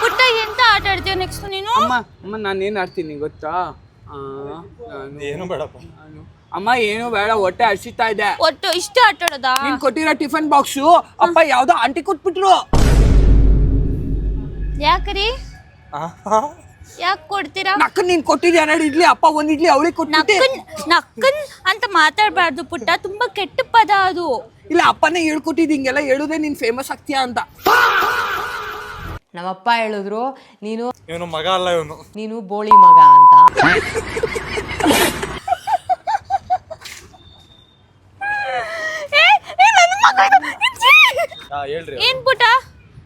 ಪುಟ್ಟ ಎಂತ ಆಟ ಆಡ್ತೀಯ ನೆಕ್ಸ್ಟ್ ನೀನು? ಅಮ್ಮ ನಾನು ಏನ್ ಆಡ್ತೀನಿ ಗೊತ್ತಾ? ಏನು ಬೇಡಪ್ಪ. ಅಮ್ಮ ಏನು ಬೇಡ, ಹೊಟ್ಟೆ ಹಸಿತಾ ಇದೆ. ಒಟ್ಟು ಇಷ್ಟ ಆಟ ಆಡೋದಾ? ನೀನ್ ಕೊಟ್ಟಿರೋ ಟಿಫನ್ ಬಾಕ್ಸು ಅಪ್ಪ ಯಾವ್ದೋ ಆಂಟಿ ಕೊಟ್ಬಿಟ್ರು. ಯಾಕ್ರಿ? ಯಾಕೆ ಕೊಡ್ತೀರಾ? ನಕ್ಕನ್ ನೀನ್ ಕೊಟ್ಟಿದ್ದ 2 ಇಡ್ಲಿ, ಅಪ್ಪ 1 ಇಡ್ಲಿ ಅವಳಿಗೆ ಕೊಟ್ಟಿದ್ದೆ. ನಕ್ಕನ್ ಅಂತ ಮಾತಾಡ್ಬಾರ್ದು ಪುಟ್ಟ, ತುಂಬಾ ಕೆಟ್ಟ ಪದ ಅದು. ಇಲ್ಲ ಅಪ್ಪನೇ ಹೇಳ್ಕೊಟ್ಟಿದ್ ಹಿಂಗೆಲ್ಲ ಹೇಳುದೇ ನೀನ್ ಫೇಮಸ್ ಆಗ್ತೀಯಾ ಅಂತ. ನಮ್ಮಪ್ಪ ಹೇಳಿದ್ರು ಇವನು ಮಗ ಅಲ್ಲ, ನೀನು ಬೋಳಿ ಮಗ ಅಂತ. ಹೇಳ್ರಿ. ಏನ್ ಪುಟ್ಟ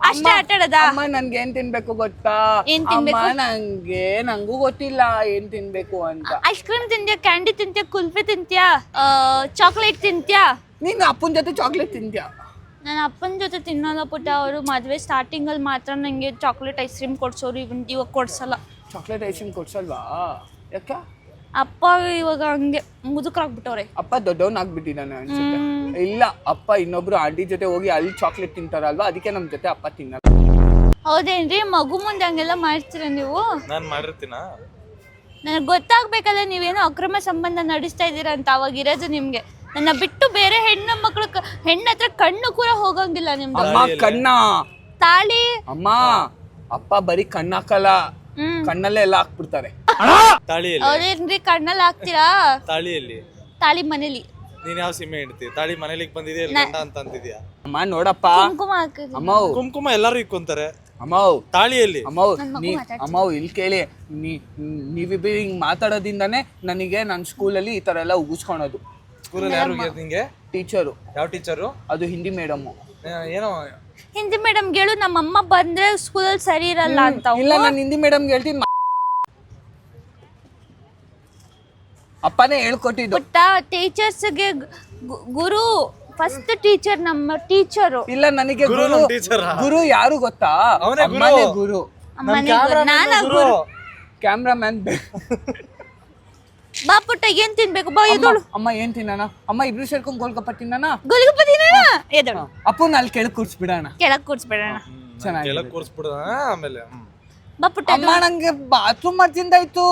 ಅಷ್ಟೇ ಆಟ ಆಡೋದಾ? ಅಮ್ಮ ನನ್ಗೆ ಏನ್ ತಿನ್ಬೇಕು ಗೊತ್ತಾ? ಏನ್ ತಿನ್ಬೇಕು? ಅಮ್ಮ ನಂಗೂ ಗೊತ್ತಿಲ್ಲ ಏನ್ ತಿನ್ಬೇಕು ಅಂತ. ಐಸ್ ಕ್ರೀಮ್ ತಿಂತ್ಯಾ, ಕ್ಯಾಂಡಿ ತಿಂತ್ಯಾ, ಕುಲ್ಫಿ ತಿಂತ್ಯಾ, ಚಾಕ್ಲೇಟ್ ತಿಂತ್ಯಾ? ನೀನ್ ಅಪ್ಪನ ಜೊತೆ ಚಾಕ್ಲೇಟ್ ತಿಂತ್ಯಾ? ನನ್ನ ಅಪ್ಪನ ಜೊತೆ ತಿನ್ನೋಲ್ಲ ಪುಟ್ಟ. ಅವರು ಮದುವೆ ಸ್ಟಾರ್ಟಿಂಗ್ ಅಲ್ಲಿ ಮಾತ್ರ ನಂಗೆ ಚಾಕ್ಲೇಟ್ ಐಸ್ ಕ್ರೀಮ್ ಕೊಡ್ಸೋರು, ಇವಾಗ ಕೊಡ್ಸಲ್ಲ. ಚಾಕ್ಲೇಟ್ ಐಸ್ ಕ್ರೀಮ್ ಕೊಡ್ಸಲ್ವಾ? ಯಾಕ? ಅಪ್ಪ ಇವಾಗ ಹಂಗೆ ಮುದುಕರಾಗ್ಬಿಟ್ಟವ್ರೆ. ಅಪ್ಪ ದೊಡ್ಡವನಾಗ್ಬಿಟ್ಟಿದ್ದಾನೆ ಅನ್ಸುತ್ತೆ. ಇಲ್ಲ, ಅಪ್ಪ ಇನ್ನೊಬ್ರು ಆಂಟಿ ಜೊತೆ ಹೋಗಿ ಅಲ್ಲಿ ಚಾಕ್ಲೇಟ್ ತಿಂತಾರಲ್ವಾ, ಅದಕ್ಕೆ ನಮ್ ಜೊತೆ ಅಪ್ಪ ತಿನ್ನಲ್ಲ. ಹೌದೇನ್ರಿ? ಮಗು ಮುಂದೆ ಹಂಗೆಲ್ಲ ಮಾಡ್ತೀರಾ ನೀವು? ನಾನು ಮಾಡಿರ್ತೀನ? ನನಗೆ ಗೊತ್ತಾಗ್ಬೇಕಲ್ಲ ನೀವೇನೋ ಅಕ್ರಮ ಸಂಬಂಧ ನಡೆಸ್ತಾ ಇದ್ದೀರಾ ಅಂತ. ಅವಾಗ ಇರೋದು ನಿಮ್ಗೆ. ನನ್ನ ಬಿಟ್ಟು ಬೇರೆ ಹೆಣ್ಣು ಮಕ್ಕಳು ಹೆಣ್ಣ ಹತ್ರ ಕಣ್ಣು ಕೂಡ ಹೋಗಂಗಿಲ್ಲ ನಿಮ್ದು. ಅಮ್ಮ ಕಣ್ಣ ತಾಳಿ ಅಮ್ಮ, ಅಪ್ಪ ಬರೀ ಕಣ್ಣಾಕಲ್ಲ, ಕಣ್ಣಲ್ಲೇ ಎಲ್ಲ ಹಾಕ್ಬಿಡ್ತಾರೆ. ತಾಳಿಯಲ್ಲಿ? ಹೌದೇನ್ರಿ? ಕಣ್ಣಲ್ಲಿ ಹಾಕ್ತೀರಾ? ತಾಳಿಯಲ್ಲಿ? ತಾಳಿ ಮನೇಲಿ. ನೀನ್ ಯಾವ ಸಿಮೆ ಇಡ್ತಿ? ತಾಳಿ ಮನೇಲಿಗೆ ಬಂದಿದ್ಯಾ ಗಂಡ ಅಂತ ಅಂತಿದ್ಯಾ? ಅಮ್ಮ ನೋಡಪ್ಪ, ಕುಂಕುಮ ಹಾಕಿದ್ರಿ. ಅಮ್ಮ ಕುಂಕುಮ ಎಲ್ಲಾರು ಇಕ್ಕೊಂತಾರೆ. ಅಮ್ಮ ತಾಳಿಯಲ್ಲಿ? ಅಮ್ಮ ಇಲ್ಲಿ ಕೇಳಿ, ನೀವಿಬ್ಬರು ಹಿಂಗ್ ಮಾತಾಡೋದಿಂದಾನೆ ನನಗೆ ನನ್ನ ಸ್ಕೂಲಲ್ಲಿ ಈ ತರ ಎಲ್ಲ ಉಗಿಸ್ಕೊಳೋದು. ಸ್ಕೂಲಲ್ಲಿ ಯಾರು ನಿಂಗೆ? ಟೀಚರು. ಯಾವ ಟೀಚರು? ಅದು ಹಿಂದಿ ಮೇಡಮ್. ಏನೋ ಹಿಂದಿ ಮೇಡಮ್ ಹೇಳು, ನಮ್ಮಮ್ಮ ಬಂದ್ರೆ ಸ್ಕೂಲಲ್ಲಿ ಸರಿ ಇರಲ್ಲ ಅಂತ. ಇಲ್ಲ, ನಾನು ಹಿಂದಿ ಮೇಡಮ್ ಹೇಳ್ತೀನಿ. ಅಪ್ಪನೇ ಹೇಳ್ಕೊಟ್ಟಿದ್ದು. ಪುಟ್ಟ ಟೀಚರ್ಸ್ಗೆ ಗುರು ಫಸ್ಟ್ ಟೀಚರ್, ನಮ್ಮ ಟೀಚರು. ಇಲ್ಲ, ನನಗೆ ಗುರು ಗುರು ಯಾರು ಗೊತ್ತಾ? ಅಮ್ಮನೇ ಗುರು. ಕ್ಯಾಮ್ರಾಮನ್. ಬಾ ಪುಟ್ಟ, ಏನ್ ತಿನ್ಬೇಕು? ಬಾ ಎದೋಳು. ಅಮ್ಮ ಏನ್ ತಿನ್ನಣ? ಅಮ್ಮ ಇಬ್ರು ಸೇರ್ಕೊಂಡ್ ಗೋಲ್ಗಪ್ಪ ತಿನ್ನಣ? ಗೋಲ್ಗಪ್ಪ ತಿನ್ನೋಣ. ಎದೋಳು. ಅಪ್ಪನ ಅಲ್ಲಿ ಕೆಳಗ್ ಕೂರ್ಸ್ಬಿಡೋಣ. ಕೆಳಗ್ ಕೂರ್ಸ್ಬಿಡೋಣ. ಚೆನ್ನಾಗಿ ಕೂರ್ಸ್ಬಿಡ. ಆಮೇಲೆ ಬಾ ಪುಟ್ಟ. ಅಮ್ಮ ನಂಗೆ ಬಾತ್ರೂಮ್ ಮಾಡ್ತಿಂದಾಯ್ತು.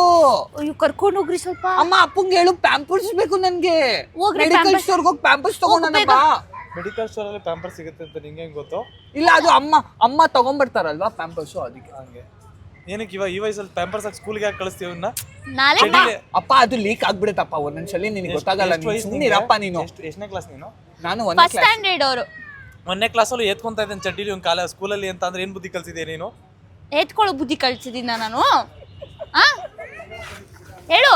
ಅಯ್ಯೋ ಕರ್ಕೊಂಡು ಹೋಗ್ರಿ ಸ್ವಲ್ಪ. ಅಮ್ಮ ಅಪ್ಪಂಗೆ ಹೇಳು, ಪ್ಯಾಂಪರ್ಸ್ ಬೇಕು ನನ್ಗೆ. ಹೋಗ್ರಿ, ಮೆಡಿಕಲ್ ಸ್ಟೋರ್ಗೆ ಹೋಗಿ ಪ್ಯಾಂಪರ್ಸ್ ತಗೊಂಡಣ ಬಾ. ಮೆಡಿಕಲ್ ಸ್ಟೋರ್ ಅಲ್ಲಿ ಪ್ಯಾಂಪರ್ ಸಿಗುತ್ತೆ ಅಂತ ನಿಂಗೆ ಹೆಂಗ್ ಗೊತ್ತು? ಇಲ್ಲ, ಅದು ಅಮ್ಮ ತಗೊಂಡ್ಬರ್ತಾರಲ್ವಾ ಪ್ಯಾಂಪರ್ಸ್, ಅದಕ್ಕೆ. ಹಂಗೆ ಏನಕ್ಕೆ ಈ ವಯಸ್ಸಲ್ಲಿ ಪ್ಯಾಂಪರ್ಸ್ ಹಾಕಿ ಸ್ಕೂಲ್ಗೆ ಯಾಕೆ ಕಳಿಸ್ತೀವಿ ಅವ್ನ? ನಾಳೆ ಅಪ್ಪ ಅದು ಲೀಕ್ ಆಗ್ಬಿಡುತ್ತಪ್ಪ ಒಂದೊಂದ್ಸಲಿ, ನಿನಗೆ ಗೊತ್ತಾಗಲ್ಲ. ಸುಮ್ಮನಿರಪ್ಪ ನೀನು. ಎಷ್ಟನೇ ಕ್ಲಾಸ್ ನೀನು? ನಾನು ಫಸ್ಟ್ ಸ್ಟ್ಯಾಂಡರ್ಡ್ ಅವರು. 1ನೇ ಕ್ಲಾಸಲ್ಲಿ ಎತ್ಕೊಂತ ಇದ್ದೇನೆ ಚಡ್ಡಿಲಿ ಒಂದು ಕಾಲ ಸ್ಕೂಲಲ್ಲಿ ಅಂತ ಅಂದ್ರೆ ಏನ್ ಬುದ್ಧಿ ಕಲ್ಸಿದ್ಯಾ ನೀನು? ಎತ್ಕೊಳ್ಳೋ ಬುದ್ಧಿ ಕಳ್ಸಿದೀನ ನಾನು? ಹೇಳು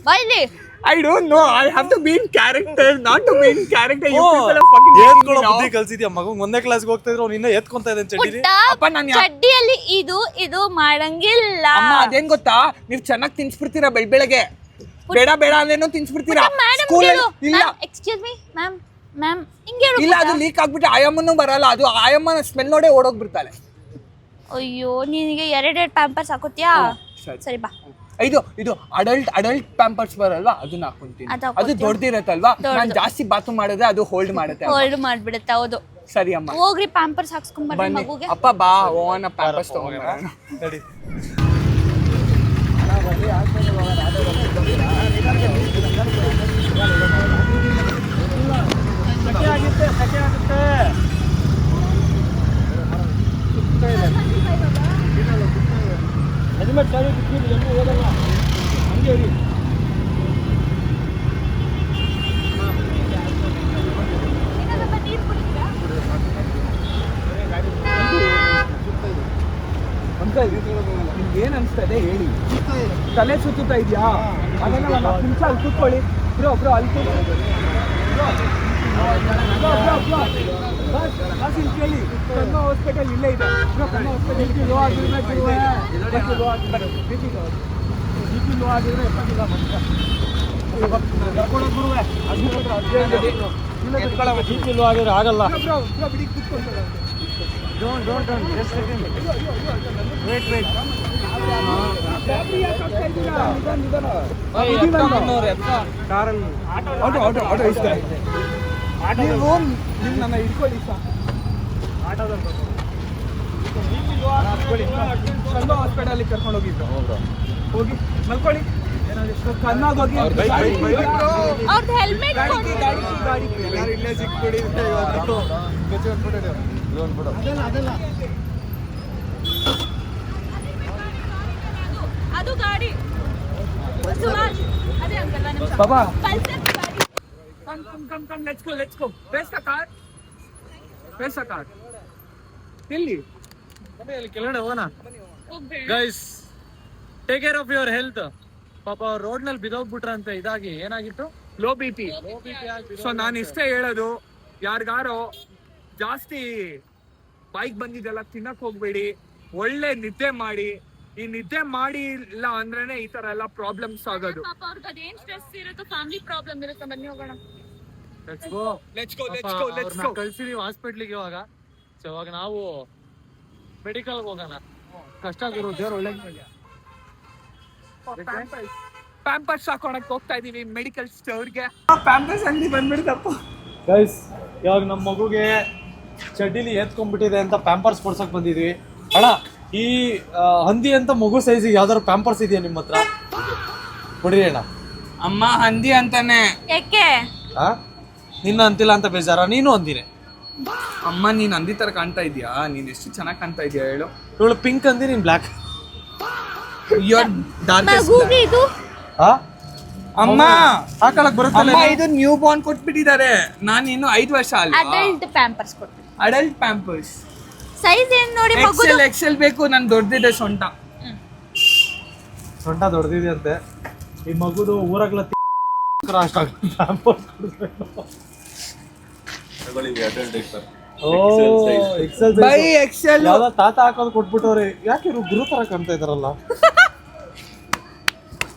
ಬಾ ಇಲ್ಲಿ. I don't know. I have to be in character, not to be in character. You people are fucking ಎತ್ಕೊಳ್ಳೋ ಬುದ್ಧಿ ಕಲ್ಸಿದ್ಯಾ ಮಗು? 1ನೇ ಕ್ಲಾಸ್ಗೆ ಹೋಗ್ತಾ ಇದ್ರು ಅವ್ನು ಇನ್ನೂ ಎತ್ಕೊಂತ ಇದ್ದಾನೆ ಚಡ್ಡಿಲಿ. ಅಪ್ಪ ನಾನು ಚಡ್ಡಿಯಲ್ಲಿ ಇದು ಮಾಡಂಗಿಲ್ಲ. ಅಮ್ಮ ಅದೇನ್ ಗೊತ್ತಾ, ನೀವ್ ಚೆನ್ನಾಗಿ ತಿನ್ಸ್ಬಿಡ್ತೀರಾ ಬೆಳಗ್ಗೆ. ಬೇಡ ಅಂದೇನೋ ತಿನ್ಸ್ಬಿಡ್ತೀರಾ ಸ್ಕೂಲಲ್ಲಿ. ಇಲ್ಲ, ಎಕ್ಸ್ಕ್ಯೂಸ್ ಮೀ ಮ್ಯಾಮ್ ಹಿಂಗೆ ಹೇಳು. ಇಲ್ಲ, ಅದು ಲೀಕ್ ಆಗ್ಬಿಟ್ಟು ಆಯಮ್ಮನೂ ಬರಲ್ಲ. ಅದು ಆಯಮ್ಮನ ಸ್ಮೆಲ್ ನೋಡೇ ಓಡೋಗ್ಬಿಡ್ತಾಳೆ. ಅಯ್ಯೋ, ನಿನಗೆ 2 ಪ್ಯಾಂಪರ್ಸ್ ಹಾಕೋತಿಯಾ? ಸರಿ ಬಾ. ಇದು ಅಡಲ್ಟ್ ಪ್ಯಾಂಪರ್ಸ್ ಬರಲ್ವಾ, ಅದನ್ನ ಹಾಕೊಂತೀನಿ. ಅದು ದೊಡ್ಡದಿರತ್ತಲ್ವಾ, ನಾನು ಜಾಸ್ತಿ ಬಾತು ಮಾಡಿದ್ರೆ ಅದು ಹೋಲ್ಡ್ ಮಾಡುತ್ತೆ. ಹೋಲ್ಡ್ ಮಾಡ್ಬಿಡುತ್ತೆ. ಹೌದು. ಸರಿ ಅಮ್ಮ, ಹೋಗ್ರಿ ಪ್ಯಾಂಪರ್ಸ್ ಹಾಕ್ಸ್ಕೊಂಡ್ ಬರ್ರಿ ಮಗುಗೆ. ಅಪ್ಪ ಬಾ, ಓನ ಪ್ಯಾಂಪರ್ಸ್ ತಗೊಂಡ್ಬರೋಣ. ನಡಿ. ಏನ್ ಅನ್ಸ್ತದೆ ಹೇಳಿ? ತಲೆ ಸುತ್ತಾ ಇದೆಯಾ? ಅದನ್ನ ಒಂದು 10 ನಿಮಿಷ ಅಲ್ಲಿ ಕೂತ್ಕೊಳ್ಳಿ. ಬ್ರೋ ಅಲ್ಲಿ ಕೇಳಿ, ಕಣ್ಣ ಹಾಸ್ಪಿಟಲ್ ಇಲ್ಲೇ ಇದೆ. ಕಣ್ಣ ಹಾಸ್ಪಿಟಲ್ ಲೋ ಆಗಿದ್ರೆ ಆಗಲ್ಲ. ಬಿಡಿ ಕೂತ್ಕೊಳ್ತಾರೆ. ನನ್ನ ಇಟ್ಕೊಳ್ಳಿ ಹಾಸ್ಪಿಟಲ್ ಕರ್ಕೊಂಡು ಹೋಗಿದ್ದು. ಹೋಗಿ ಮಲ್ಕೊಳ್ಳಿ. ಕಣ್ಣಾಗ ಹೋಗಿ ಅವ್ರದ್ದು ಹೆಲ್ಮೆಟ್ ಎಲ್ಲರೂ ಇಲ್ಲೇ ಸಿಕ್ಬಿಡಿ. ಅದು ಗಾಡಿ. ಅದೇ ಅಂಕಲ್ ನಮ್ಮ ಬಾಬಾ, ಪಲ್ಸರ್ ಗಾಡಿ. come, let's go. Where's the car? ಎಲ್ಲಿ? ಕೆಳಗಡೆ ಹೋಗೋಣ. Guys, take care of your health. ಪಾಪ ರೋಡ್ ನಲ್ಲಿ ಬಿದೋಗ್ಬಿಟ್ರಂತೆ. ಇದಾಗಿ ಏನಾಗಿತ್ತು? Low B P. ಸೊ ನಾನು ಇಷ್ಟೇ ಹೇಳೋದು, ಯಾರಿಗಾರೋ ಜಾಸ್ತಿ ಬೈಕ್ ಬಂದಿದ್ದೆಲ್ಲ ತಿನ್ನಕ್ ಹೋಗ್ಬೇಡಿ. ಒಳ್ಳೆ ನಿದ್ದೆ ಮಾಡಿ. ಈ ನಿದ್ದೆ ಮಾಡಿ ಇಲ್ಲ ಅಂದ್ರೇನೆ ಈ ತರ ಎಲ್ಲ ಪ್ರಾಬ್ಲಮ್ಸ್ ಆಗೋದು. ಅವ್ರಿಗೆ ಅದೇನ್ ಸ್ಟ್ರೆಸ್ ಇರುತ್ತೋ, ಫ್ಯಾಮಿಲಿ ಪ್ರಾಬ್ಲಮ್ ಇರುತ್ತೆ. ಬನ್ನಿ ಹೋಗೋಣ. Let's go. ಕಳ್ಸಿದೀವಿ ಹಾಸ್ಪಿಟ್ಲಿಗೆ. ಇವಾಗ ನಾವು ಮೆಡಿಕಲ್ ಹೋಗೋಣ. ಕಷ್ಟ ಗುರು, ದೇವ್ರು ಒಳ್ಳೆ ಪ್ಯಾಂಪರ್ಸ್ ಹಾಕೊಳಕ್ ಹೋಗ್ತಾ ಇದೀವಿ ಮೆಡಿಕಲ್ ಸ್ಟೋರ್ಗೆ. ಪ್ಯಾಂಪರ್ಸ್ ಅಂಗಡಿ ಬಂದ್ಬಿಡ್ತಪ್ಪ. ಗೈಸ್ ಇವಾಗ ನಮ್ಮ ಮಗುಗೆ ಚಡ್ಡಿಲಿ ಎತ್ಕೊಂಡ್ಬಿಟ್ಟಿದೆ ಅಂತ ಪ್ಯಾಂಪರ್ಸ್ ಕೊಡ್ಸಕ್ ಬಂದಿದ್ವಿ. ಅಣ್ಣ ಈ ಹಂದಿ ಅಂತ ಮಗು ಸೈಜಿಗೆ ಯಾವ್ದಾದ್ರು ಪ್ಯಾಂಪರ್ಸ್ ಇದೆಯಾ ನಿಮ್ಮ ಹತ್ರ? ಕೊಡ್ರಿ ಅಣ್ಣ. ಅಮ್ಮ ಹಂದಿ ಅಂತಾನೆ. ಯಾಕೆ? ನಿನ್ನ ಅಂತಿಲ್ಲ ಅಂತ ಬೇಜಾರ? ನೀನು ಹಂದಿನೇ. ಅಮ್ಮ ನೀನ್ ಹಂದಿ ತರ ಕಾಣ್ತಾ ಇದೀಯಾ? ನೀನ್ ಎಷ್ಟು ಚೆನ್ನಾಗಿ ಕಾಣ್ತಾ ಇದೀಯಾ ಹೇಳು. ಇವಳು ಪಿಂಕ್ ಹಂದಿ, ನೀನ್ ಬ್ಲಾಕ್. ಮಗುಗೆ ಇದು ಅಮ್ಮ ಹಾಕಳಕ್ ಬರುತ್ತಲ್ಲ. ಅಮ್ಮ ಇದು ನ್ಯೂ ಬಾರ್ನ್ ಕೊಟ್ಬಿಟ್ಟಿದ್ದಾರೆ. ನಾನು ಇನ್ನು 5 ವರ್ಷ ಅಲ್ಲ. ಅಡಲ್ಟ್ ಪ್ಯಾಂಪರ್ಸ್ ಕೊಡ್ತೀನಿ. ಅಡಲ್ಟ್ ಪ್ಯಾಂಪರ್ಸ್ ಸೈಜ್ ಏನ್ ನೋಡಿ ಮಗುದು? ಎಕ್ಸೆಲ್ ಬೇಕು. ನನ್ ದೊಡ್ಡದಿದೆ ಸೊಂಟ. ಸೊಂಟ ದೊಡ್ಡದಿದೆ ಅಂತೆ ಈ ಮಗುದು. ಊರಾಗ್ಲ ಬೈ ಎಕ್ಸೆಲ್ ಯಾವ್ದೋ ತಾತ ಹಾಕೋದು ಕೊಟ್ಬಿಟ್ಟವ್ರೆ. ಯಾಕೆ ಇವ್ರು ಗುರು ತರ ಕಾಣ್ತಾ ಇದಾರಲ್ಲ?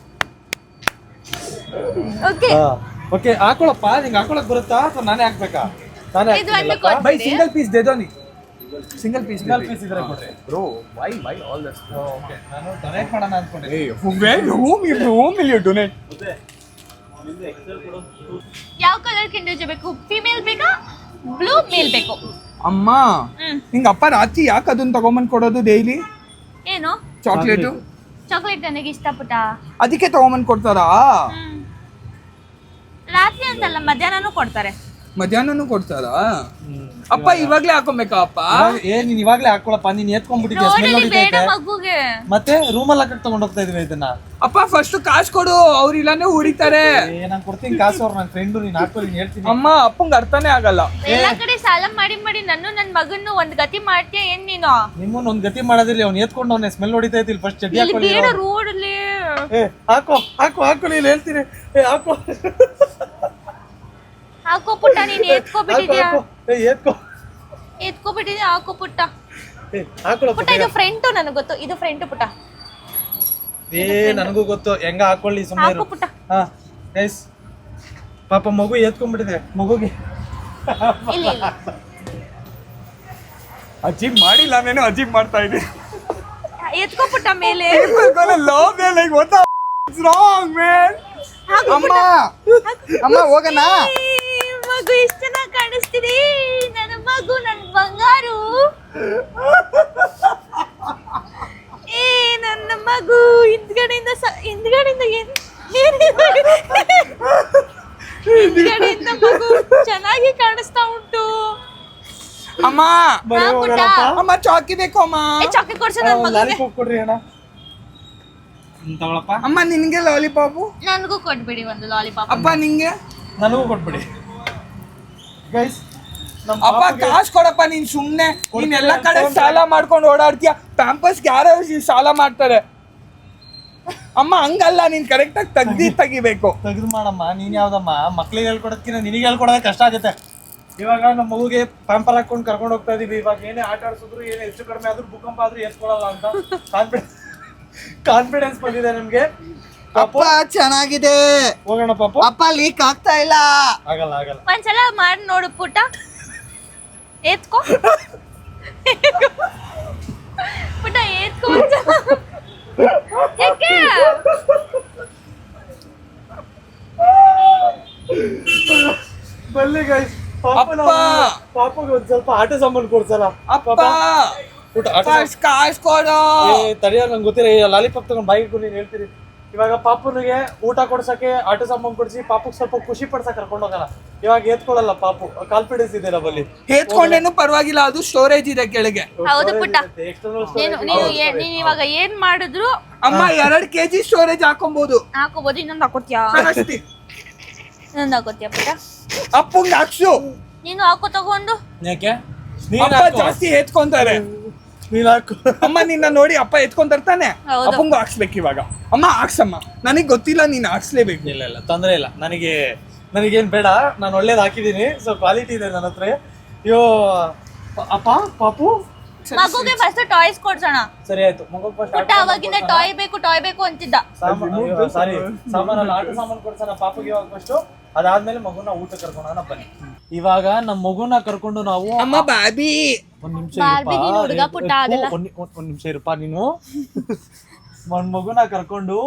ಓಕೆ ಓಕೆ ಹಾಕೊಳಪ್ಪ. ನಿಂಗೆ ಹಾಕೊಳಕ್ ಬರುತ್ತಾ ಅಥವಾ ನಾನೇ ಹಾಕ್ಬೇಕಾ? ನಾನೇ ಇದು ಹಾಕ್ತೀನಲ್ಲಪ್ಪ. ಒಂದು ಬೈ ಸಿಂಗಲ್ ಪೀಸ್ ದೇದೋನಿ. ಸಿಂಗಲ್ ಪೀಸ್ ಇದ್ರೆ ಕೊಡ್ರಿ bro. Why all this? Okay ನಾನು ಡೊನೇಟ್ ಮಾಡೋಣ ಅನ್ಕೊಂಡಿದ್ದೆ. whom will you donate? ಯಾವ ಕಲರ್ ಕಿಂಡರ್ ಜಾಯ್ ಬೇಕು? ಫಿಮೇಲ್ ಬೇಕಾ ಬ್ಲೂ ಮೇಲ್ ಬೇಕು? ಅಮ್ಮ ನಿಂಗ ಅಪ್ಪ ರಾತ್ರಿ ಯಾಕೆ ಅದನ್ನ ತಗೊಂಬಂದ್ ಕೊಡೋದು ಡೈಲಿ? ಏನು? ಚಾಕ್ಲೇಟು. ಚಾಕ್ಲೇಟ್ ನನಗೆ ಇಷ್ಟ ಪುಟ್ಟ. ಅದಕ್ಕೆ ತಗೊಂಬಂದ್ ಕೊಡ್ತಾರಾ? ರಾತ್ರಿ ಅಂತಲ್ಲ, ಮಧ್ಯಾಹ್ನನೂ ಕೊಡ್ತಾರೆ. ಮಧ್ಯಾಹ್ನನೂ ಕೊಡ್ತಾರಾ? ಅಪ್ಪ ಇವಾಗ್ಲೇ ಹಾಕೊಬೇಕಾ ಅಪ್ಪ? ನೀನ್ ಇವಾಗ್ಲೇ ಹಾಕೊಳಪ್ಪ. ನೀನ್ ಎತ್ಕೊಂಡ್ಬಿಟ್ಟಿದ್ಯಾ, ಸ್ಮೆಲ್ ರೋಡಲ್ಲಿ ಬೇಡ ಹೊಡಿತೈತೆ. ಮಗುಗೆ. ಮತ್ತೆ ರೂಮಲ್ಲಿ ಹಾಕಕ್ ತಗೊಂಡ್ ಹೋಗ್ತಾ ಇದೀವಿ ಇದನ್ನ. ಅಪ್ಪ ಫಸ್ಟ್ ಕಾಸು ಕೊಡು, ಅವ್ರು ಇಲ್ಲಾನೇ ಹೊಡಿತಾರೆ. ನಾನ್ ಕೊಡ್ತೀನಿ ಕಾಸು. ಅವ್ರು ನನ್ನ ಫ್ರೆಂಡು, ನೀನ್ ಹಾಕೊಳ್ಳಿ ಹೇಳ್ತೀನಿ. ಅಮ್ಮ ಅಪ್ಪಂಗ್ ಅರ್ಥನೇ ಆಗಲ್ಲ. ಎಲ್ಲಾ ಕಡೆ ಸಾಲ ಮಾಡಿ ಮಾಡಿ ನನ್ ಮಗನ್ನು ಒಂದ್ ಗತಿ ಮಾಡ್ತೀಯ ಏನ್ ನೀನು? ನಿಮ್ಮನ್ನ ಒಂದ್ ಗತಿ ಮಾಡೋದಿಲ್ಲ. ಅವ್ನು ಎತ್ಕೊಂಡು ಅವನೇ ಸ್ಮೆಲ್ ಹೊಡಿತೈತಿ. ಫಸ್ಟ್ ಚಡ್ಡಿ ಇಲ್ಲಿ ಹಾಕೊಳ್ಳಿ. ಬೇಡ ರೋಡಲ್ಲಿ. ಹಾಕೋ ಹಾಕೋ ಹಾಕೋ. ನೀನ್ ಹೇಳ್ತೀನಿ. ಹಾಕೋ ಹಾಕೋ ಪುಟ್ಟ. ನೀನ್ ಎತ್ಕೋಬಿಟ್ಟಿದ್ಯಾ? ಎತ್ಕೋ ಎತ್ಕೋಬಿಟ್ಟಿದ್ಯಾ? ಹಾಕೋ ಪುಟ್ಟ. ಹಾಕೊಳಪ್ಪ. ಪುಟ್ಟ ಇದು ಫ್ರಂಟು, ನನಗೆ ಗೊತ್ತು. ಇದು ಫ್ರಂಟು ಪುಟ್ಟ. ನನಗೂ ಗೊತ್ತು. ಹೆಂಗ ಹಾಕೊಳ್ಳಿ ಸುಮ್ಮನೆ. ಹಾಕೋ ಪುಟ್ಟ. ಹಾ ಗೈಸ್ ಪಾಪ ಮಗು ಎತ್ಕೊಂಡ್ಬಿಟ್ಟಿದೆ. ಮಗುಗೆ ಇಲ್ಲಿ ಅಜೀಬ್ ಮಾಡಿಲ್ಲ, ನಾನು ಅಜೀಬ್ ಮಾಡ್ತಾ ಇದ್ದೀನಿ. ಎತ್ಕೋ ಪುಟ್ಟ ಮೇಲೆ. ಅಮ್ಮ ಅಮ್ಮ ಹೋಗಣ. ಮಗು ಇಷ್ಟ ಚೆನ್ನಾಗಿ ಕಾಣಿಸ್ತಿದೆ. ನನ್ನ ಮಗು, ನನ್ನ ಬಂಗಾರು. ನನ್ನ ಮಗು ಹಿಂದ್ಗಡೆಯಿಂದ ಹಿಂದ್ಗಡೆಯಿಂದ ಮಗು ಚೆನ್ನಾಗಿ ಕಾಣಿಸ್ತಾ ಉಂಟು. ಅಮ್ಮ ಅಮ್ಮ ಚಾಕಿ ಬೇಕು ಅಮ್ಮ. ಚಾಕ್ಲೇಟ್ ಕೊಡ್ಸು ನನ್ನ ಮಗುಗೆ. ಲಾಲಿಪಾಪ್ ಕೊಡ್ರಿ ಅಣ್ಣ. ತಗೊಳಪ್ಪ. ಅಮ್ಮ ನಿನ್ಗೆ ಲಾಲಿಪಾಪು. ನನಗೂ ಕೊಟ್ಬಿಡಿ ಒಂದು ಲಾಲಿಪಾಪ್. ಅಪ್ಪ ನಿಂಗೆ. ನನಗೂ ಕೊಟ್ಬಿಡಿ ಗೈಸ್. ಅಪ್ಪ ಕಾಸು ಕೊಡಪ್ಪ. ನೀನ್ ಸುಮ್ನೆ ನೀನ್ ಎಲ್ಲಾ ಕಡೆ ಸಾಲ ಮಾಡ್ಕೊಂಡು ಓಡಾಡ್ತೀಯ. ಪ್ಯಾಂಪರ್ಸ್ಗೆ ಯಾರು ಸಾಲ ಮಾಡ್ತಾರೆ? ಅಮ್ಮ ಹಂಗಲ್ಲ, ನೀನ್ ಕರೆಕ್ಟ್ ಆಗಿ ತೆಗಿಬೇಕು. ತೆಗೆದು ಮಾಡಮ್ಮ. ನೀನ್ ಯಾವ್ದಮ್ಮ? ಮಕ್ಳಿಗೆ ಹೇಳ್ಕೊಡೋದಕ್ಕಿಂತ ನಿನಗೆ ಹೇಳ್ಕೊಡೋದೇ ಕಷ್ಟ ಆಗುತ್ತೆ. ಇವಾಗ ನಮ್ಮ ಮಗುಗೆ ಪ್ಯಾಂಪರ್ ಹಾಕೊಂಡು ಕರ್ಕೊಂಡು ಹೋಗ್ತಾ ಇದೀವಿ. ಇವಾಗ ಏನೇ ಆಟ ಆಡ್ಸಿದ್ರು, ಏನೇ ಹೆಚ್ಚು ಕಡಿಮೆ ಆದ್ರೂ ಭೂಕಂಪ ಆದ್ರೂ ಎತ್ಕೊಳಲ್ಲ ಅಂತ ಕಾನ್ಫಿಡೆನ್ಸ್ ಬಂದಿದೆ ನಮ್ಗೆ. ಅಪ್ಪ ಚೆನ್ನಾಗಿದೆ. ಹೋಗೋಣ ಪಾಪು. ಅಪ್ಪ ಲೀಕ್ ಆಗ್ತಾ ಇಲ್ಲ. ಆಗಲ್ಲ ಆಗಲ್ಲ. ಒಂದ್ಸಲ ಮಾಡಿ ನೋಡು ಪುಟ್ಟ. ಎತ್ಕೋ ಪುಟ್ಟ, ಎತ್ಕೋ. ಯಾಕೆ? ಬನ್ನಿ ಗೈಸ್. ಪಾಪಗೆ ಒಂದ್ ಸ್ವಲ್ಪ ಆಟ ಸಾಮಾನು ಕೊಡ್ಸಲ್ಲ. ಅಪ್ಪ ಕಾಸು ಕೊಡು. ತಡಿಯೋ, ನಂಗೆ ಗೊತ್ತಿಲ್ಲ. ಲಾಲಿಪಾಪ್ ತಗೊಂಡು ಬಾಯಿಗೆ ಇಟ್ಕೊಂಡು ನೀನು ಹೇಳ್ತೀರಿ. ಇವಾಗ ಪಾಪುನಿಗೆ ಊಟ ಕೊಡ್ಸಕ್ಕೆ ಆಟ ಸಾಮಾನು ಕೊಡ್ಸಿ ಪಾಪುಗೆ ಸ್ವಲ್ಪ ಖುಷಿ ಪಡ್ಸಕ್ ಕರ್ಕೊಂಡು ಹೋಗಲ್ಲ. ಇವಾಗ ಎತ್ಕೊಳ್ಳಲ್ಲ ಪಾಪು. ಕಾನ್ಫಿಡೆನ್ಸ್ ಇದೆ ನಮ್ಮಲ್ಲಿ. ಎತ್ಕೊಂಡೇನು ಪರವಾಗಿಲ್ಲ, ಅದು ಸ್ಟೋರೇಜ್ ಇದೆ ಕೆಳಗೆ. ಹೌದು ಪುಟ್ಟ. ನೀನು ಇವಾಗ ಏನ್ ಮಾಡಿದ್ರು ಅಮ್ಮ 2 kg ಸ್ಟೋರೇಜ್ ಹಾಕೊಬಹುದು. ಹಾಕೋಬಹುದು. ಇನ್ನೊಂದು ಹಾಕೋತ್ಯಾ? ಇನ್ನೊಂದು ಹಾಕೋತ್ಯಾ ಪುಟ್ಟ? ಅಪ್ಪಂಗ್ ಹಾಕ್ಸು. ನೀನು ಹಾಕೋ ತಗೊಂಡು. ಯಾಕೆ? ಅಪ್ಪ ಜಾಸ್ತಿ ಎತ್ಕೊಂತಾರೆ. ನೀನ್ ಹಾಕು. ಅಮ್ಮ ನಿನ್ನ ನೋಡಿ ಅಪ್ಪ ಎತ್ಕೊಂತಾನೆ. ಹೌದು. ಅಪ್ಪಂಗೂ ಹಾಕ್ಸ್ಬೇಕು ಇವಾಗ. ಅಮ್ಮ ಹಾಕ್ಸಮ್ಮ. ನನಗ್ ಗೊತ್ತಿಲ್ಲ, ನೀನ್ ಹಾಕ್ಸ್ಲೇಬೇಕು. ಇಲ್ಲ ತೊಂದರೆ ಇಲ್ಲ. ನನಗೇನ್ ಬೇಡ. ನಾನು ಒಳ್ಳೇದು ಹಾಕಿದೀನಿ. ಸೊ ಕ್ವಾಲಿಟಿ ಇದೆ ನನ್ನ ಹತ್ರ. ಅಯ್ಯೋ ಅಪ್ಪ ಪಾಪು ಮಗುಗೆ ಫಸ್ಟ್ ಟಾಯ್ಸ್ ಕೊಡ್ಸೋಣ. ಸರಿ ಆಯ್ತು. ಮಗುಗೆ ಫಸ್ಟ್ ಪುಟ್ಟ ಅವಾಗಿಂದ ಟಾಯ್ ಬೇಕು ಅಂತಿದ್ದ. ಸಾರಿ ಸಾಮಾನಲ್ಲ, ಆಟ ಸಾಮಾನು ಕೊಡ್ಸೋಣ ಪಾಪುಗೆ ಇವಾಗ ಫಸ್ಟ್. ಅದಾದ್ಮೇಲೆ ಮಗುನ ಊಟ ಕರ್ಕೊಂಡೋಣ ಬನ್ನಿ. ಇವಾಗ ನಮ್ಮ ಮಗುನ ಕರ್ಕೊಂಡು ನಾವು. ಅಮ್ಮ ಬಾಬಿ ಒಂದ್ ನಿಮಿಷ ಬಾರ್ಬಿ ನೀನು ಹುಡುಗ ಪುಟ್ಟ ಅದೆಲ್ಲ. ಒಂದ್ ನಿಮಿಷ ಇರಪ್ಪ ನೀನು. ಒಂದ್ ಮಗುನ ಕರ್ಕೊಂಡು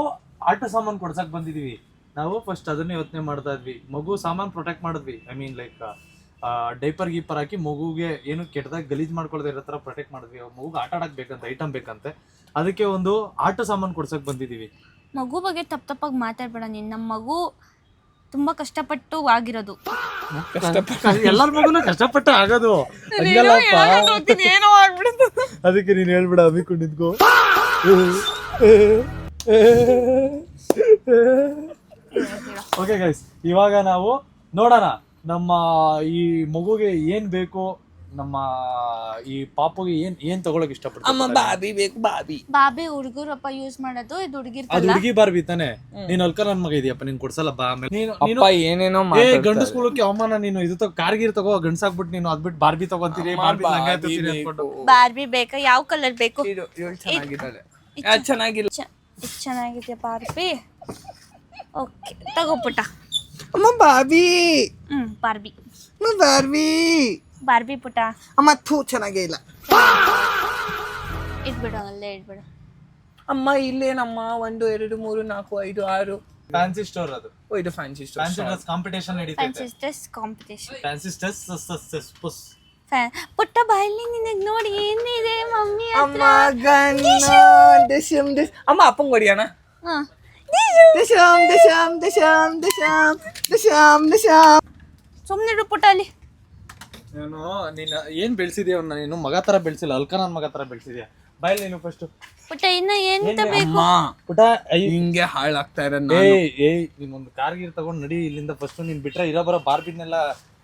ಆಟ ಸಾಮಾನು ಕೊಡ್ಸಕ್ ಬಂದಿದೀವಿ. ನಾವು ಫಸ್ಟ್ ಅದನ್ನೇ ಯೋಚನೆ ಮಾಡ್ತಾ ಇದ್ವಿ. ಮಗು ಸಾಮಾನು ಪ್ರೊಟೆಕ್ಟ್ ಮಾಡಿದ್ವಿ. ಐ ಮೀನ್ ಲೈಕ್ ಡೈಪರ್ ಗೀಪರ್ ಹಾಕಿ ಮಗುಗೆ ಏನು ಕೆಟ್ಟದಾಗ ಗಲೀಜ್ ಮಾಡ್ಕೊಳ್ದೆ ಇರೋ ತರ ಪ್ರೊಟೆಕ್ಟ್ ಮಾಡಿದ್ವಿ. ಮಗುಗೆ ಆಟ ಆಡಕ್ ಬೇಕಂತ ಐಟಮ್ ಬೇಕಂತೆ, ಅದಕ್ಕೆ ಒಂದು ಆಟ ಸಾಮಾನು ಕೊಡ್ಸಕ್ ಬಂದಿದೀವಿ. ಮಗು ಬಗ್ಗೆ ತಪ್ಪಾಗಿ ಮಾತಾಡ್ಬೇಡ ನೀನು. ನಮ್ಮ ಮಗು ತುಂಬಾ ಕಷ್ಟಪಟ್ಟು ಆಗಿರೋದು. ಎಲ್ಲರ ಮಗುನು ಕಷ್ಟಪಟ್ಟು ಆಗೋದು, ಹಂಗಲ್ಲಪ್ಪ. ಏನೋ ಆಗ್ಬಿಡುತ್ತೆ. ಅದಕ್ಕೆ ನೀನ್ ಹೇಳ್ಬಿಡ, ಅಮ್ಮಿಕೊಂಡು ನಿಂತ್ಕೋ. ಓಕೆ ಗೈಸ್, ಇವಾಗ ನಾವು ನೋಡೋಣ ನಮ್ಮ ಈ ಮಗುಗೆ ಏನ್ ಬೇಕು, ನಮ್ಮ ಈ ಪಾಪುಗೆ ಏನ್ ತಗೊಳಕ್ ಇಷ್ಟಪಡ್ತಾರೆ. ಬಾಬಿ ಬೇಕು, ಬಾಬಿ. ಬಾಬಿ ಹುಡುಗರಪ್ಪ ಯೂಸ್ ಮಾಡೋದು, ಇದು ಹುಡುಗಿರ್ ಅದು ಹುಡುಗಿ ಬಾರ್ಬಿ ತಾನೆ. ನೀನ್ ಅಲ್ಕ ನನ್ ಮಗ ಇದೆಯಪ್ಪ, ನೀನ್ ಕೊಡ್ಸಲ್ಲ ಬಾ. ಆಮೇಲೆ ನೀನು ಏನೇನೋ ಗಂಡು ಸ್ಕೂಲಕ್ಕೆ ಅವಮಾನ. ನೀನು ಇದು ಕಾರ್ಗಿರ್ ತಗೋ, ಗಂಡ್ಸಾಕ್ಬಿಟ್ಟು ನೀನು ಅದ್ಬಿಟ್ಟು ಬಾರ್ಬಿ ತಗೊಂತೀರಿ, ಬಾರ್ಬಿ ಬೇಕಾ? ಯಾವ ಕಲರ್ ಬೇಕು? ಚೆನ್ನಾಗಿಲ್ಲ. ಇದು ಚೆನ್ನಾಗಿದೆ ಬಾರ್ಬಿ. ಓಕೆ ತಗೋ ಪುಟ್ಟ. ಅಮ್ಮ ಬಾಬಿ, ಬಾರ್ಬಿ ಬಾರ್ಬಿ, ಬಾರ್ಬಿ ಪುಟ್ಟ. ಅಮ್ಮ ಥೂ, ಚೆನ್ನಾಗೇ ಇಲ್ಲ. ಇಟ್ಬಿಡ, ಅಲ್ಲೇ ಇಟ್ಬಿಡ. ಅಮ್ಮ ಇಲ್ಲೇನಮ್ಮ 1 2 3 4 5 6 ಫ್ಯಾನ್ಸಿ ಸ್ಟೋರ್ ಅದು. ಇದು fancy store. Fancy dress competition ನಡೀತೈತೆ. Fancy dress competition. Fancy dress ಪುಟ್ಟ ಬಾಯಲ್ಲಿ ನಿನಗೆ ನೋಡಿ ಏನಿದೆ ಮಮ್ಮಿ ಅಮ್ಮ ಅಮ್ಮ ಅಪ್ಪಂಗ್ ಹೊಡಿಯೋಣ. ಸುಮ್ಮನೆ ಪುಟ್ಟ ಅಲ್ಲಿ. ನೀನು ಏನ್ ಬೆಳ್ಸಿದ್ಯಾ ಅವ್ನ? ನೀನು ಮಗ ತರ ಬೆಳ್ಸಿಲ್ಲ, ಅಲ್ಕ ನನ್ ಮಗ ತರ ಬೆಳ್ಸಿದ್ಯಾ. ಬಾಯಲ್ಲಿ ನೀನು ಫಸ್ಟ್ ಪುಟ್ಟ ಇನ್ನ ಎಂತ ಬೇಕು ಪುಟ? ಹಿಂಗೆ ಹಾಳಾಗ್ತಾ ಇರೋದು. ನೀನೊಂದು ಕಾರ್ಗಿರ್ ತಗೊಂಡ್ ನಡಿ ಇಲ್ಲಿಂದ. ಫಸ್ಟ್ ನೀನ್ ಬಿಟ್ರೆ ಇರೋ ಬರೋ ಬಾರ್ಬಿನೆಲ್ಲ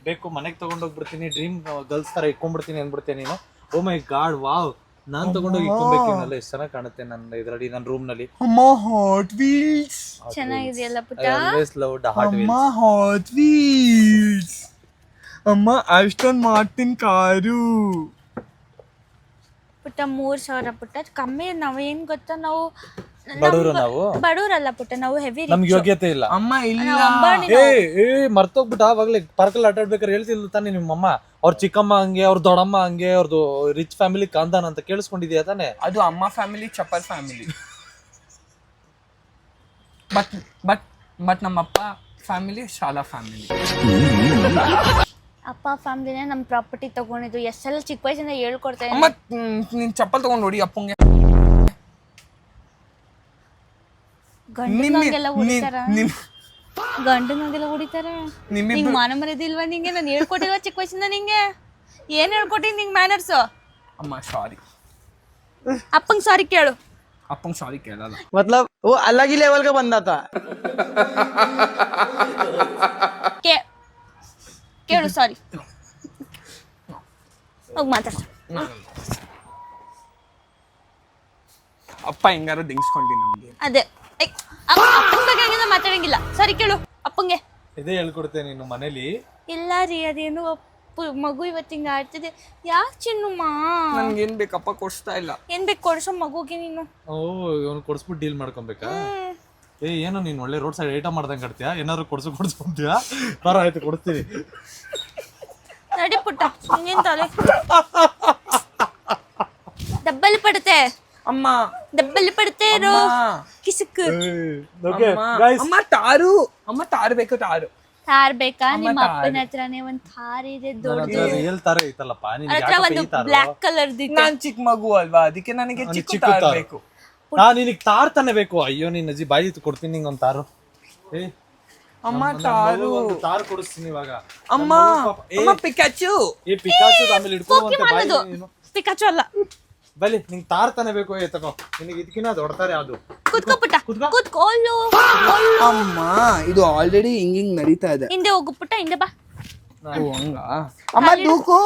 ಬೇಕು, ಮನೆಗ್ ತಗೊಂಡೋಗ್ಬಿಡ್ತೀನಿ, ಡ್ರೀಮ್ ಗರ್ಲ್ಸ್ ತರ ಇಟ್ಕೊಂಡ್ಬಿಡ್ತೀನಿ ಅನ್ಬಿಡ್ತೀನಿ ನೀನು. ಓ ಮೈ ಗಾಡ್, ವಾವ್, ನಾನ್ ತಗೊಂಡೋಗಿ ಇಟ್ಕೊಬೇಕಿನ್ನಲ್ಲ. ಎಷ್ಟು ಚೆನ್ನಾಗಿ ಕಾಣುತ್ತೆ ನನ್ನ ಇದ್ರಲ್ಲಿ, ನನ್ನ ರೂಮ್ ನಲ್ಲಿ. ಅಮ್ಮ ಹಾಟ್ ವೀಲ್ಸ್ ಚೆನ್ನಾಗಿದೆಯಲ್ಲ ಪುಟ್ಟ. Hot wheels. ಅಮ್ಮ ಆಸ್ಟನ್ ಮಾರ್ಟಿನ್ ಕಾರು. ಪುಟ್ಟ 3,000 ಪುಟ್ಟ ಕಮ್ಮಿ. ನಾವ್ ಏನ್ ಗೊತ್ತಾ, ನಾವು ಬಡವರು, ನಾವು ಬಡವರಲ್ಲ ಪುಟ್ಟ, ನಾವು ಹೆವಿ. ನಮ್ಗೆ ಯೋಗ್ಯತೆ ಇಲ್ಲ. ಅಮ್ಮ ಇಲ್ಲ. ಮರ್ತೋಗ್ಬಿಟ್ಟ. ಅವಾಗ್ಲೇ ಪಾರ್ಕಲ್ಲಿ ಆಟ ಆಡ್ಬೇಕಾದ್ರೆ ಹೇಳ್ತಿಲ್ಲ ತಾನೆ ನಿಮ್ಮಮ್ಮ, ಅವ್ರ ಚಿಕ್ಕಮ್ಮ ಹಂಗೆ, ಅವ್ರ ದೊಡ್ಡಮ್ಮ ಹಂಗೆ, ಅವ್ರದ್ದು ರಿಚ್ ಫ್ಯಾಮಿಲಿ ಕಾಂದಾನ ಅಂತ ಕೇಳಿಸ್ಕೊಂಡಿದ್ಯಾ ತಾನೆ? ಅದು ಅಮ್ಮ ಫ್ಯಾಮಿಲಿ, ಚಪ್ಪಲ್ ಫ್ಯಾಮಿಲಿ. ಬಟ್ ನಮ್ಮಪ್ಪ ಫ್ಯಾಮಿಲಿ ಶಾಲಾ ಫ್ಯಾಮಿಲಿ. ಅಪ್ಪ ಫ್ಯಾಮಿಲಿನೇ ನಮ್ ಪ್ರಾಪರ್ಟಿ ತಗೊಂಡಿದ್ದು. ಎಷ್ಟೆಲ್ಲ ಚಿಕ್ಕ ವಯಸ್ಸಿಂದ ಹೇಳ್ಕೊಡ್ತಾ ಅಮ್ಮ ನೀನ್ ಚಪ್ಪಲ್ ತಗೊಂಡ್ ನೋಡಿ ಅಪ್ಪಂಗೆ. ಗಂಡನಿಗೆಲ್ಲ ಹೊಡಿತಾರ, ಗಂಡನಿಗೆಲ್ಲ ಹೊಡಿತಾರ. ನಿಂಗ್ ಮಾನ ಮರ್ಯಾದಿಲ್ವಾ ನಿಂಗೆ? ನಾನು ಹೇಳ್ಕೊಟ್ಟಿಲ್ವಾ ಚಿಕ್ಕ ವಯಸ್ಸಿಂದ ನಿಂಗೆ? ಏನ್ ಹೇಳ್ಕೊಟ್ಟಿನಿ ನಿಂಗ್ ಮ್ಯಾನರ್ಸ್? ಅಮ್ಮ ಸಾರಿ. ಅಪ್ಪಂಗ್ ಸಾರಿ ಕೇಳು. ಅಪ್ಪಂಗ್ ಸಾರಿ ಕೇಳಲ್ಲ. मतलब वो अलग ही लेवल का बंदा था. ಕೇಳು ಸಾರಿ. ಹೋಗ್ ಮಾತಾಡ. ಅಪ್ಪ ಹೆಂಗಾರ ದಿಂಗ್ಸ್ಕೊಂಡಿ ನಮ್ಗೆ. ಅದೇ ಅಪ್ಪನ ಬಗ್ಗೆ ಮಾತಾಡಂಗಿಲ್ಲ. ಸರಿ ಕೇಳು ಅಪ್ಪಂಗೆ. ಇದೇ ಹೇಳ್ಕೊಡ್ತೇನೆ ನೀನು ಮನೇಲಿ. ಇಲ್ಲ ರೀ, ಅದೇನು ಮಗು ಇವತ್ತು ಹಿಂಗ ಆಡ್ತಿದೆ. ಯಾಕೆ ಚಿನ್ನುಮ್ಮ? ನನ್ಗೆ ಏನ್ ಬೇಕಪ್ಪ ಕೊಡ್ಸ್ತಾ ಇಲ್ಲ. ಏನ್ ಬೇಕು ಕೊಡ್ಸೋ ಮಗುಗೆ ನೀನು? ಓ, ಇವನು ಕೊಡ್ಸ್ಬಿಟ್ಟು ಡೀಲ್ ಮಾಡ್ಕೊಬೇಕಾ? ಏನು ನೀನ್ ಒಳ್ಳೆ ರೋಡ್ ಸೈಡ್ ಐಟಮ್ ಮಾಡ್ದಂಗೆ ಕಟ್ತೀಯಾ? ಏನಾದ್ರು ಕೊಡ್ಸ್ಕೊಂತೀಯಾ? ಬರ, ಆಯ್ತು ಕೊಡ್ತೀನಿ. ನಡಿ ಪುಟ್ಟ, ಹಿಂಗೇನ್ ತಲೆ ಡಬ್ಬಲ್ಲಿ ಪಡುತ್ತೆ. ಅಮ್ಮ ಡಬ್ಬಲ್ಲಿ ಪಡುತ್ತೆ ಇರೋ ಕಿಸಕ್. ಅಮ್ಮ ತಾರು. ಅಮ್ಮ ತಾರು ಬೇಕು, ತಾರು. ಥಾರ್ ಬೇಕಾ? ನಿಮ್ಮ ಅಪ್ಪನ ಹತ್ರನೇ ಒಂದ್ ಥಾರ್ ಇದೆ ದೊಡ್ಡದು. ರಿಯಲ್ ತರ ಐತಲ್ಲಪ್ಪ. ಹತ್ರ ಒಂದು ಬ್ಲಾಕ್ ಕಲರ್. ನಾನ್ ಚಿಕ್ಕ ಮಗು ಅಲ್ವಾ, ಅದಕ್ಕೆ ನನಗೆ ಚಿಕ್ಕ ತಾರು ಬೇಕು. ನಿನಗ್ ತಾರ್ ತಾನೆ ಬೇಕು. ಅಯ್ಯೋ, ನಿನ್ನ ಅಜ್ಜಿ ಬಾಯಿ ಕೊಡ್ತೀನಿ ನಿಂಗೆ ಒಂದು ತಾರು. ಅಮ್ಮ ತಾರು. ತಾರು ಕೊಡಿಸ್ತೀನಿ ಇವಾಗ. ಅಮ್ಮ ಪಿಕಾಚು. ಪಿಕಾಚು ಆಮೇಲೆ ಇಟ್ಕೊಂಡು ಪಿಕಾಚು ಅಲ್ಲ, ಬಲಿ ನಿಂಗೆ ತಾರ್ ತಾನೆ ಬೇಕು. ತಗೋ, ನಿನಗೆ ಇದಕ್ಕಿನ್ನ ದೊಡ್ಡತಾರೆ ಅದು. ಕುತ್ಕೋ ಪುಟ್ಟ, ಕುತ್ಕೋ. ಅಮ್ಮ ಇದು ಆಲ್ರೆಡಿ ಹಿಂಗಿಂಗ್ ನಡೀತಾ ಇದೆ. ಹಿಂದೆ ಹೋಗು ಪುಟ್ಟ, ಹಿಂದೆ ಬಾ. ಹಂಗ ಅಮ್ಮ ದೂಕು.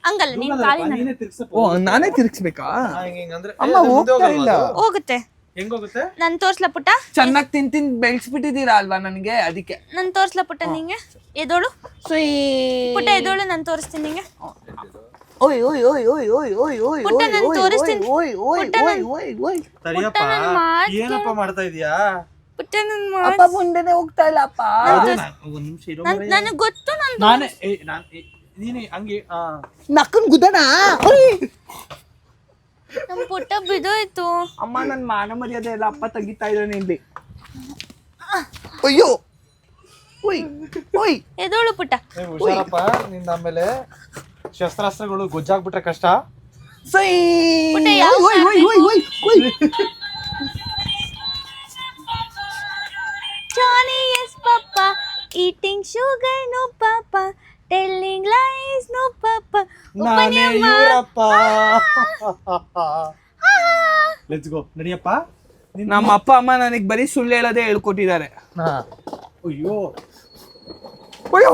ಹಂಗಲ್ಲ, ನೀನ್ ಕಾಲಿನ ನಾನೇ ತಿರ್ಗಿಸ್ಬೇಕಾ? ಅಮ್ಮ ಹೋಗ್ತಾ ಇಲ್ಲ. ಹೋಗುತ್ತೆ. ಹೆಂಗೋಗುತ್ತೆ? ನನ್ ತೋರ್ಸ್ಲಾ ಪುಟ್ಟ? ಚೆನ್ನಾಗಿ ತಿಂದು ಬೆಳೆಸ್ಬಿಟ್ಟಿದ್ದೀರಾ ಅಲ್ವಾ ನನಗೆ, ಅದಕ್ಕೆ. ನನ್ ತೋರ್ಸ್ಲಾ ಪುಟ್ಟ ನಿಂಗೆ? ಎದೋಳು ಪುಟ್ಟ, ಎದೋಳು, ನನ್ ತೋರಿಸ್ತೀನಿ ನಿಂಗೆ. ಓಯ್ ಓಯ್ ಓಯ್ ಓಯ್ ಓಯ್ ಓಯ್ ಓಯ್ ಪುಟ್ಟ, ನನ್ ತೋರಿಸ್ತೀನಿ. ಓಯ್ ಓಯ್ ಓಯ್ ಓಯ್ ಓಯ್. ಸರಿಯಪ್ಪ, ಏನಪ್ಪ ಮಾಡ್ತಾ ಇದೀಯಾ? ಪುಟ್ಟ, ನನ್ ಅಪ್ಪ ಮುಂದೆನೆ ಹೋಗ್ತಾ ಇಲ್ಲ ಅಪ್ಪ. ಒಂದ್ ನಿಮಿಷ ಇರೋ. ನನಗ್ ಗೊತ್ತು. ನೀನೆ ಹಂಗೆ ನಕ್ಕನ್ ಗುದ್ದಣ. ನಮ್ ಪುಟ್ಟ ಬಿದೋಯ್ತು. ಅಮ್ಮ ನನ್ ಮಾನ ಮರ್ಯಾದೆ ಎಲ್ಲ ಅಪ್ಪ ತೆಗಿತಾ ಇದ್ದಾನೆ ಇಲ್ಲಿ. ಅಯ್ಯೋ ಓಯ್ ಓಯ್ ಎದೋಳು ಪುಟ್ಟ. ಹುಷಾರಪ್ಪ, ನಿಂದ ಆಮೇಲೆ ಶಸ್ತ್ರಾಸ್ತ್ರಗಳು ಗೊಜ್ಜಾಗ್ಬಿಟ್ರೆ ಕಷ್ಟ. ಸೈ ಪುಟ್ಟ ಯಾವ ಓಯ್ ಓಯ್ ಓಯ್ ಓಯ್ ಓಯ್ Johnny is papa, eating sugar no papa, telling lies no papa. ನಾನೇ ಇವರಪ್ಪ. Let's go, ನಡಿಯಪ್ಪ. ನಮ್ಮ ಅಪ್ಪ ಅಮ್ಮ ನನಗೆ ಬರೀ ಸುಳ್ಳು ಹೇಳೋದೇ ಹೇಳ್ಕೊಟ್ಟಿದ್ದಾರೆ. ಅಯ್ಯೋ ಅಯ್ಯೋ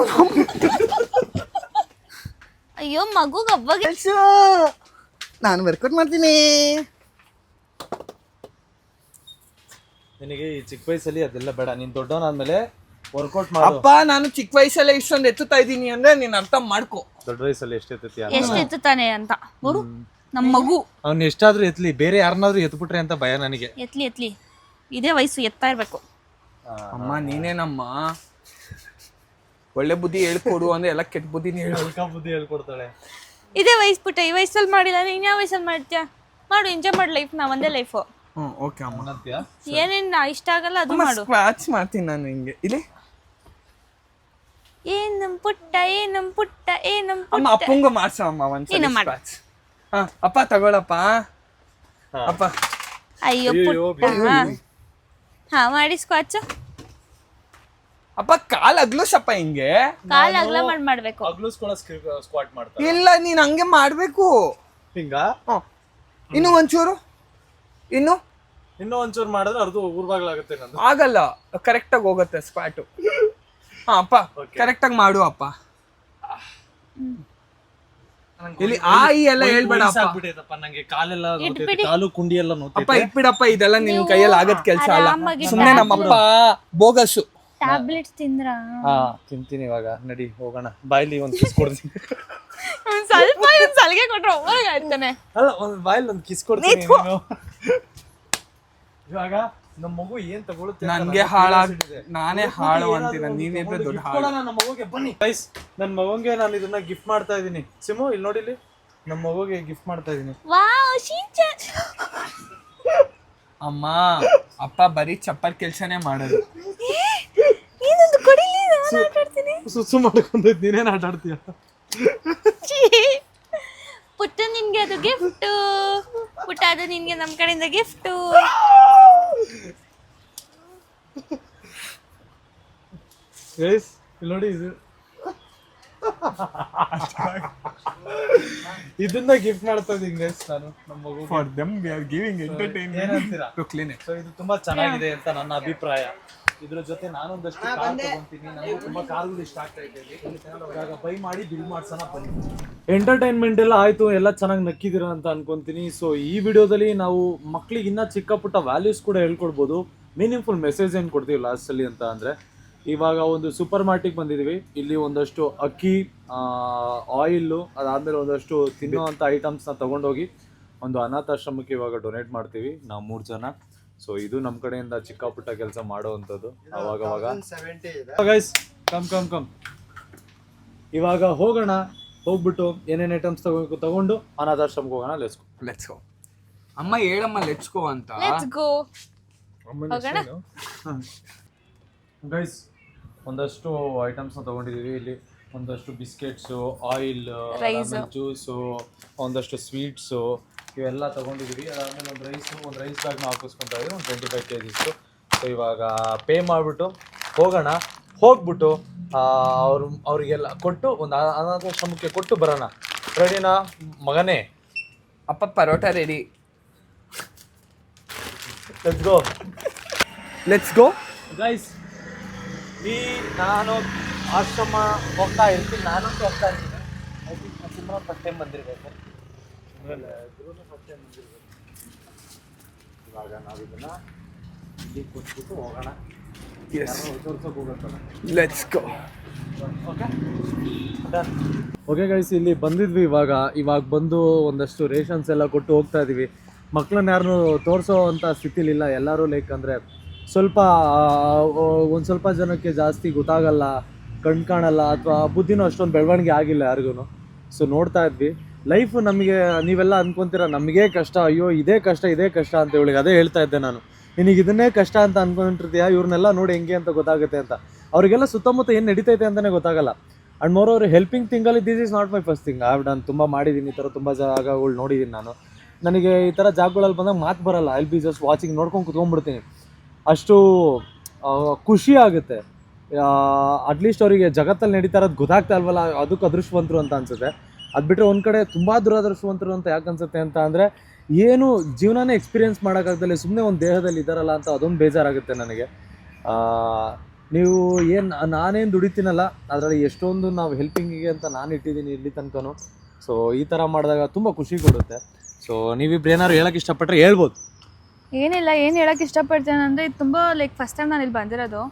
ಅಯ್ಯೋ ಮಗುಗೆ ಹಬ್ಬಗೆ ನಾನು ವರ್ಕೌಟ್ ಮಾಡ್ತೀನಿ. ನಿನಗೆ ಈ ಚಿಕ್ಕ ವಯಸ್ಸಲ್ಲಿ ಅದೆಲ್ಲ ಬೇಡ. ನೀನ್ ದೊಡ್ಡವನಾದ್ಮೇಲೆ ವರ್ಕೌಟ್ ಮಾಡು. ಅಪ್ಪ ನಾನು ಚಿಕ್ಕ ವಯಸ್ಸಲ್ಲೇ ಇಷ್ಟೊಂದು ಎತ್ತುತ್ತಾ ಇದ್ದೀನಿ ಅಂದ್ರೆ ನೀನ್ ಅರ್ಥ ಮಾಡ್ಕೊ. ದೊಡ್ಡ ವಯಸ್ಸಲ್ಲಿ ಎಷ್ಟೆತ್ತೀಯ? ಎಷ್ಟು ಎತ್ತುತ್ತಾನೆ ಅಂತ ನೋಡು ನಮ್ಮ ಮಗು. ಅವ್ನು ಎಷ್ಟಾದ್ರೂ ಎತ್ಲಿ, ಬೇರೆ ಯಾರನ್ನಾದ್ರೂ ಎತ್ಬಿಟ್ರೆ ಅಂತ ಭಯ ನನಗೆ. ಎತ್ಲಿ ಇದೇ ವಯಸ್ಸು ಎತ್ತಾ ಇರ್ಬೇಕು. ಅಮ್ಮ ನೀನೇನಮ್ಮ ಒಳ್ಳೆ ಬುದ್ಧಿ ಹೇಳ್ಕೊಡು ಅಂದ್ರೆ ಎಲ್ಲ ಕೆಟ್ಟ ಬುದ್ಧಿನೇ ಹೇಳು. ಬುದ್ಧಿ ಹೇಳ್ಕೊಡ್ತಾಳೆ. ಇದೇ ವಯಸ್ಸು ಪುಟ್ಟ, ಈ ವಯಸ್ಸಲ್ಲಿ ಮಾಡಿಲ್ಲ ನೀನ್ ಯಾವ ವಯಸ್ಸಲ್ಲಿ ಮಾಡ್ತೀಯಾ? ಮಾಡು, ಎಂಜಾಯ್ ಮಾಡು ಲೈಫ್ ನ, ಒಂದೇ ಲೈಫು. ಓಕೆ ಅಮ್ಮ. ಏನೇನ್ ಇಷ್ಟ ಆಗಲ್ಲ ಅದು ಮಾಡು. ಸ್ಕ್ವಾಚ್ ಮಾಡ್ತೀನಿ ನಾನು ಹಿಂಗೆ. ಇಲ್ಲಿ ಏನಂ ಪುಟ್ಟ ಏನಂ ಪುಟ್ಟ ಏನಂ ಅಮ್ಮ ಪುಟ್ಟ. ಅಪ್ಪಂಗೂ ಮಾಡ್ಸ ಅಮ್ಮ ಒಂದ್ಸಲ ನೀನು ಮಾಡು. ಸ್ಕ್ವಾಚ್. ಅಪ್ಪ ತಗೊಳಪ್ಪ. ಅಪ್ಪ ಅಯ್ಯೋ ಪುಟ್ಟ. ಹಾ ಮಾಡಿ ಸ್ಕ್ವಾಚ್. ಅಪ್ಪ ಕಾಲ್ ಅಗ್ಲುಸಪ್ಪ ಹಿಂಗೆ. ಕಾಲ್ ಅಗಲ ಮಾಡ್ಬೇಕು. ಅಗ್ಲುಸ್ಕೊಳ್ಳೋ ಸ್ಕ್ವಾಟ್ ಮಾಡ್ತಾರೆ. ಇಲ್ಲ ನೀನ್ ಹಂಗೆ ಮಾಡ್ಬೇಕು. ಹಿಂಗ ಇನ್ನು ಒಂಚೂರು ಇನ್ನೂ ಒಂಚೂರು ಮಾಡಿದ್ರೆ ಅರ್ಧ ಊರ್ಬಾಗ್ಲಾಗುತ್ತೆ ನಂದು. ಆಗಲ್ಲ, ಕರೆಕ್ಟ್ ಆಗಿ ಹೋಗುತ್ತೆ ಸ್ಕ್ವಾಟು. ಅಪ್ಪ ಕರೆಕ್ಟ್ ಆಗಿ ಮಾಡು ಅಪ್ಪ. ಇಲ್ಲಿ ಈ ಎಲ್ಲ ಹೇಳ್ಬೇಡ ಅಪ್ಪ. ನಂಗೆ ಕಾಲೆಲ್ಲ ಇಟ್ಬಿಡಿ. ಕಾಲು ಕುಂಡಿ ಎಲ್ಲ ಅಪ್ಪ ಇಟ್ಬಿಡಪ್ಪ, ಇದೆಲ್ಲ ನಿನ್ ಕೈಯಲ್ಲಿ ಆಗದ್ ಕೆಲ್ಸ ಅಲ್ಲ. ಆರಾಮಾಗಿ ಸುಮ್ನೆ ನಮ್ಮಪ್ಪ ಬೋಗಸು. ಟ್ಯಾಬ್ಲೆಟ್ಸ್ ತಿಂದ್ರ ತಿಂತೀನಿ ಇವಾಗ. ನಡಿ ಹೋಗೋಣ. ಬಾಯ್ಲಿ ಒಂದ್ ಕಿಸ್ ಕೊಡ್ತೀನಿ. ಸ್ವಲ್ಪ ಸಲಿಗೆ ಕೊಟ್ರೆ ಹೊರಗೆ ಆಯ್ತಾನೆ. ಅಲ್ಲ, ಒಂದ್ ಬಾಯ್ಲಿ ಒಂದ್ ಕಿಸ್ ಕೊಡ್ತೀನಿ ನೀನು. ಇವಾಗ ನಮ್ಮ ಮಗು ಏನ್ ತಗೊಳುತ್ತೆ ನನ್ಗೆ ನಾನೇ ಹಾಳು ಅಂತೀನ, ನೀನಿದ್ರೆ ದೊಡ್ಡ ಹಾಳು. ನಮ್ಮ ಮಗುಗೆ ಬನ್ನಿ ಗೈಸ್, ನನ್ನ ಮಗುಗೆ ನಾನು ಇದನ್ನ ಗಿಫ್ಟ್ ಮಾಡ್ತಾ ಇದೀನಿ. ಸಿಮು ಇಲ್ಲಿ ನೋಡಿಲಿ, ನಮ್ಮ ಮಗುಗೆ ಗಿಫ್ಟ್ ಮಾಡ್ತಾ ಇದೀನಿ. ವಾವ್ ಶಿಂಚಾನ್. ಅಮ್ಮ ಅಪ್ಪ ಬರೀ ಚಪ್ಪಲ್ ಕೆಲ್ಸನೇ ಮಾಡೋದು. ಏನೊಂದು ಕೊಡಿಲಿ, ನಾನು ಆಟ ಆಡ್ತೀನಿ. ಸುಸು ಮಾಡ್ಕೊಂಡಿದ್ ನೀನೇನ್ ಆಟ ಆಡ್ತೀಯ? ಪುಟ್ಟ ನಿನ್ಗೆ ಅದು ಗಿಫ್ಟ್. ಪುಟ್ಟ ಅದು ನಿನ್ಗೆ ನಮ್ ಕಡೆಯಿಂದ ಗಿಫ್ಟ್. ಗೈಸ್ ಇಲ್ಲಿ ನೋಡಿ, ಇದನ್ನ ಗಿಫ್ಟ್ ಮಾಡ್ತಾ ಇದೀನಿ ಗೈಸ್ ನಾನು ನಮ್ಮ ಮಗು. For them we are giving entertainment ಏನಂತೀರಾ? To clean. ಸೊ ಇದು ತುಂಬಾ ಚೆನ್ನಾಗಿದೆ ಅಂತ ನನ್ನ ಅಭಿಪ್ರಾಯ. ಇದ್ರ ಜೊತೆ ನಾನೊಂದಷ್ಟು ಕಾರ್ ತಗೊಂತೀನಿ. ನನಗೂ ತುಂಬಾ ಕಾರ್ಗಳು ಇಷ್ಟ ಆಗ್ತಾ ಇದೆ. ಇವಾಗ ಬೈ ಮಾಡಿ ಬಿಲ್ ಮಾಡ್ಸೋಣ ಬನ್ನಿ. ಎಂಟರ್ಟೈನ್ಮೆಂಟ್ ಎಲ್ಲ ಆಯ್ತು, ಎಲ್ಲ ಚೆನ್ನಾಗಿ ನಕ್ಕಿದ್ದೀರಾ ಅಂತ ಅನ್ಕೊಂತೀನಿ. ಸೊ ಈ ವಿಡಿಯೋದಲ್ಲಿ ನಾವು ಮಕ್ಳಿಗೆ ಇನ್ನೂ ಚಿಕ್ಕ ಪುಟ್ಟ ವ್ಯಾಲ್ಯೂಸ್ ಕೂಡ ಹೇಳ್ಕೊಡ್ಬೋದು. ಮೀನಿಂಗ್ಫುಲ್ ಮೆಸೇಜ್ ಏನು ಕೊಡ್ತೀವಿ ಲಾಸ್ಟಲ್ಲಿ ಅಂತ ಅಂದರೆ, ಇವಾಗ ಒಂದು ಸೂಪರ್ ಮಾರ್ಕೆಟ್ಗೆ ಬಂದಿದ್ದೀವಿ. ಇಲ್ಲಿ ಒಂದಷ್ಟು ಅಕ್ಕಿ, ಆಯಿಲ್ಲು, ಅದಾದಮೇಲೆ ಒಂದಷ್ಟು ತಿನ್ನುವಂಥ ಐಟಮ್ಸ್ನ ತೊಗೊಂಡೋಗಿ ಒಂದು ಅನಾಥಾಶ್ರಮಕ್ಕೆ ಇವಾಗ ಡೊನೇಟ್ ಮಾಡ್ತೀವಿ ನಾವು 3 ಜನ. ಸೊ ಇದು ನಮ್ಮ ಕಡೆಯಿಂದ ಚಿಕ್ಕ ಪುಟ್ಟ ಕೆಲಸ ಮಾಡೋವಂಥದ್ದು ಅವಾಗವಾಗ. ಗೈಸ್ ಕಮ್ ಇವಾಗ ಹೋಗೋಣ. ಹೋಗ್ಬಿಟ್ಟು ಏನೇನು ಐಟಮ್ಸ್ ತಗೊಂಡು ಅನಾಥಾಶ್ರಮಕ್ಕೆ ಹೋಗೋಣ. Let's go. ಅಮ್ಮ ಹೇಳಮ್ಮ ಲೆಟ್ಸ್ ಗೋ ಅಂತ. ಲೆಟ್ಸ್ ಗೋ ಹೋಗೋಣ. ಗೈಸ್ ಒಂದಷ್ಟು ಐಟಮ್ಸ್ನ ತೊಗೊಂಡಿದ್ದೀವಿ. ಇಲ್ಲಿ ಒಂದಷ್ಟು ಬಿಸ್ಕೆಟ್ಸು, ಆಯಿಲ್, ಜ್ಯೂಸು, ಒಂದಷ್ಟು ಸ್ವೀಟ್ಸು ಇವೆಲ್ಲ ತೊಗೊಂಡಿದ್ದೀವಿ. ಅದಾದಮೇಲೆ ಒಂದು ರೈಸ್ ಬ್ಯಾಗ್ನ ಹಾಕಿಸ್ಕೊತಾ ಇದ್ದೀವಿ, ಒಂದು 25 kg. ಸೊ ಇವಾಗ ಪೇ ಮಾಡಿಬಿಟ್ಟು ಹೋಗೋಣ. ಹೋಗ್ಬಿಟ್ಟು ಅವ್ರಿಗೆಲ್ಲ ಕೊಟ್ಟು ಒಂದು ಅನಾಥಾಶ್ರಮಕ್ಕೆ ಕೊಟ್ಟು ಬರೋಣ. ರೆಡಿನಾ ಮಗನೇ? ಅಪ್ಪ paratha ready. Let's go guys. ನಾನು ಆಶ್ರಮ ಹೋಗ್ತಾ ಇರ್ತೀನಿ. ನಾನಂತೂ ಹೋಗ್ತಾ ಇರ್ತೀನಿ. I think Simran first time ಬಂದಿರಬೇಕು. ಇವಾಗ ನಾವಿದನ್ನ ಇಲ್ಲಿ ಕೊಟ್ಬಿಟ್ಟು ಹೋಗೋಣ. ತೋರ್ಸೋಕೆ ಹೋಗೋಣ. Let's go. ಓಕೆ ಗೈಸ್, ಇಲ್ಲಿ ಬಂದಿದ್ವಿ. ಇವಾಗ ಬಂದು ಒಂದಷ್ಟು ರೇಷನ್ಸ್ ಎಲ್ಲ ಕೊಟ್ಟು ಹೋಗ್ತಾ ಇದೀವಿ. ಮಕ್ಕಳನ್ನ ಯಾರನ್ನೂ ತೋರಿಸೋ ಅಂಥ ಸ್ಥಿತಿಲಿಲ್ಲ. ಎಲ್ಲರೂ ಲೈಕ್ ಅಂದರೆ ಒಂದು ಸ್ವಲ್ಪ ಜನಕ್ಕೆ ಜಾಸ್ತಿ ಗೊತ್ತಾಗಲ್ಲ, ಕಣ್ ಕಾಣಲ್ಲ, ಅಥವಾ ಬುದ್ಧಿನೂ ಅಷ್ಟೊಂದು ಬೆಳವಣಿಗೆ ಆಗಿಲ್ಲ ಯಾರಿಗೂ. ಸೊ ನೋಡ್ತಾ ಇದ್ವಿ. ಲೈಫು ನಮಗೆ ನೀವೆಲ್ಲ ಅಂದ್ಕೊತೀರ ನಮಗೇ ಕಷ್ಟ, ಅಯ್ಯೋ ಇದೇ ಕಷ್ಟ ಅಂತ ಹೇಳಿ. ಅದೇ ಹೇಳ್ತಾ ಇದ್ದೆ ನಾನು. ನಿನಗೆ ಇದನ್ನೇ ಕಷ್ಟ ಅಂತ ಅನ್ಕೊಂಡಿರ್ತೀಯ, ಇವ್ರನ್ನೆಲ್ಲ ನೋಡಿ ಹೆಂಗೆ ಅಂತ ಗೊತ್ತಾಗುತ್ತೆ ಅಂತ. ಅವರಿಗೆಲ್ಲ ಸುತ್ತಮುತ್ತ ಏನು ನಡೀತೈತೆ ಅಂತಲೇ ಗೊತ್ತಾಗಲ್ಲ. ಆ್ಯಂಡ್ ಮೋರ್ ಅವರು ಹೆಲ್ಪಿಂಗ್ ಥಿಂಗಲ್ಲಿ this is not my first thing. ನಾನು ತುಂಬ ಮಾಡಿದ್ದೀನಿ, ಈ ಥರ ತುಂಬ ಜಾಗಗಳು ನೋಡಿದ್ದೀನಿ ನಾನು. ನನಗೆ ಈ ಥರ ಜಾಗಗಳಲ್ಲಿ ಬಂದಾಗ ಮಾತು ಬರಲ್ಲ. ಐ ಬಿ ಜಸ್ಟ್ ವಾಚಿಂಗ್, ನೋಡ್ಕೊಂಡು ಕುತ್ಕೊಂಡ್ಬಿಡ್ತೀನಿ. ಅಷ್ಟು ಖುಷಿ ಆಗುತ್ತೆ. ಅಟ್ಲೀಸ್ಟ್ ಅವರಿಗೆ ಜಗತ್ತಲ್ಲಿ ನಡೀತಾ ಇರೋದು ಗೊತ್ತಾಗ್ತಾ ಇಲ್ವಲ್ಲ, ಅದಕ್ಕೆ ಅದೃಷ್ಟವಂತರು ಅಂತ ಅನ್ಸುತ್ತೆ. ಅದು ಬಿಟ್ಟರೆ ಒಂದು ಕಡೆ ತುಂಬ ದುರದೃಷ್ಟವಂತರು ಅಂತ ಯಾಕೆ ಅನ್ಸುತ್ತೆ ಅಂತ ಅಂದರೆ, ಏನು ಜೀವನನೇ ಎಕ್ಸ್ಪೀರಿಯೆನ್ಸ್ ಮಾಡೋಕ್ಕಾಗ್ದಲೆ ಸುಮ್ಮನೆ ಒಂದು ದೇಹದಲ್ಲಿ ಇದ್ದಾರಲ್ಲ ಅಂತ ಅದೊಂದು ಬೇಜಾರಾಗುತ್ತೆ ನನಗೆ. ನೀವು ನಾನೇನು ದುಡಿತೀನಲ್ಲ ಅದರಲ್ಲಿ ಎಷ್ಟೊಂದು ನಾವು ಹೆಲ್ಪಿಂಗಿಗೆ ಅಂತ ನಾನು ಇಟ್ಟಿದ್ದೀನಿ ಇಲ್ಲಿ ತನಕನೂ. ಸೊ ಈ ಥರ ಮಾಡಿದಾಗ ತುಂಬ ಖುಷಿ ಕೊಡುತ್ತೆ. ಸೊ ನೀವಿಬ್ರು ಏನಾದ್ರು ಹೇಳೋಕ್ಕೆ ಇಷ್ಟಪಟ್ಟರೆ ಹೇಳ್ಬೋದು. ಏನಿಲ್ಲ, ಏನು ಹೇಳೋಕ್ಕೆ ಇಷ್ಟಪಡ್ತೇನೆ ಅಂದರೆ, ಇದು ತುಂಬ ಲೈಕ್ ಫಸ್ಟ್ ಟೈಮ್ ನಾನು ಇಲ್ಲಿ ಬಂದಿರೋದು.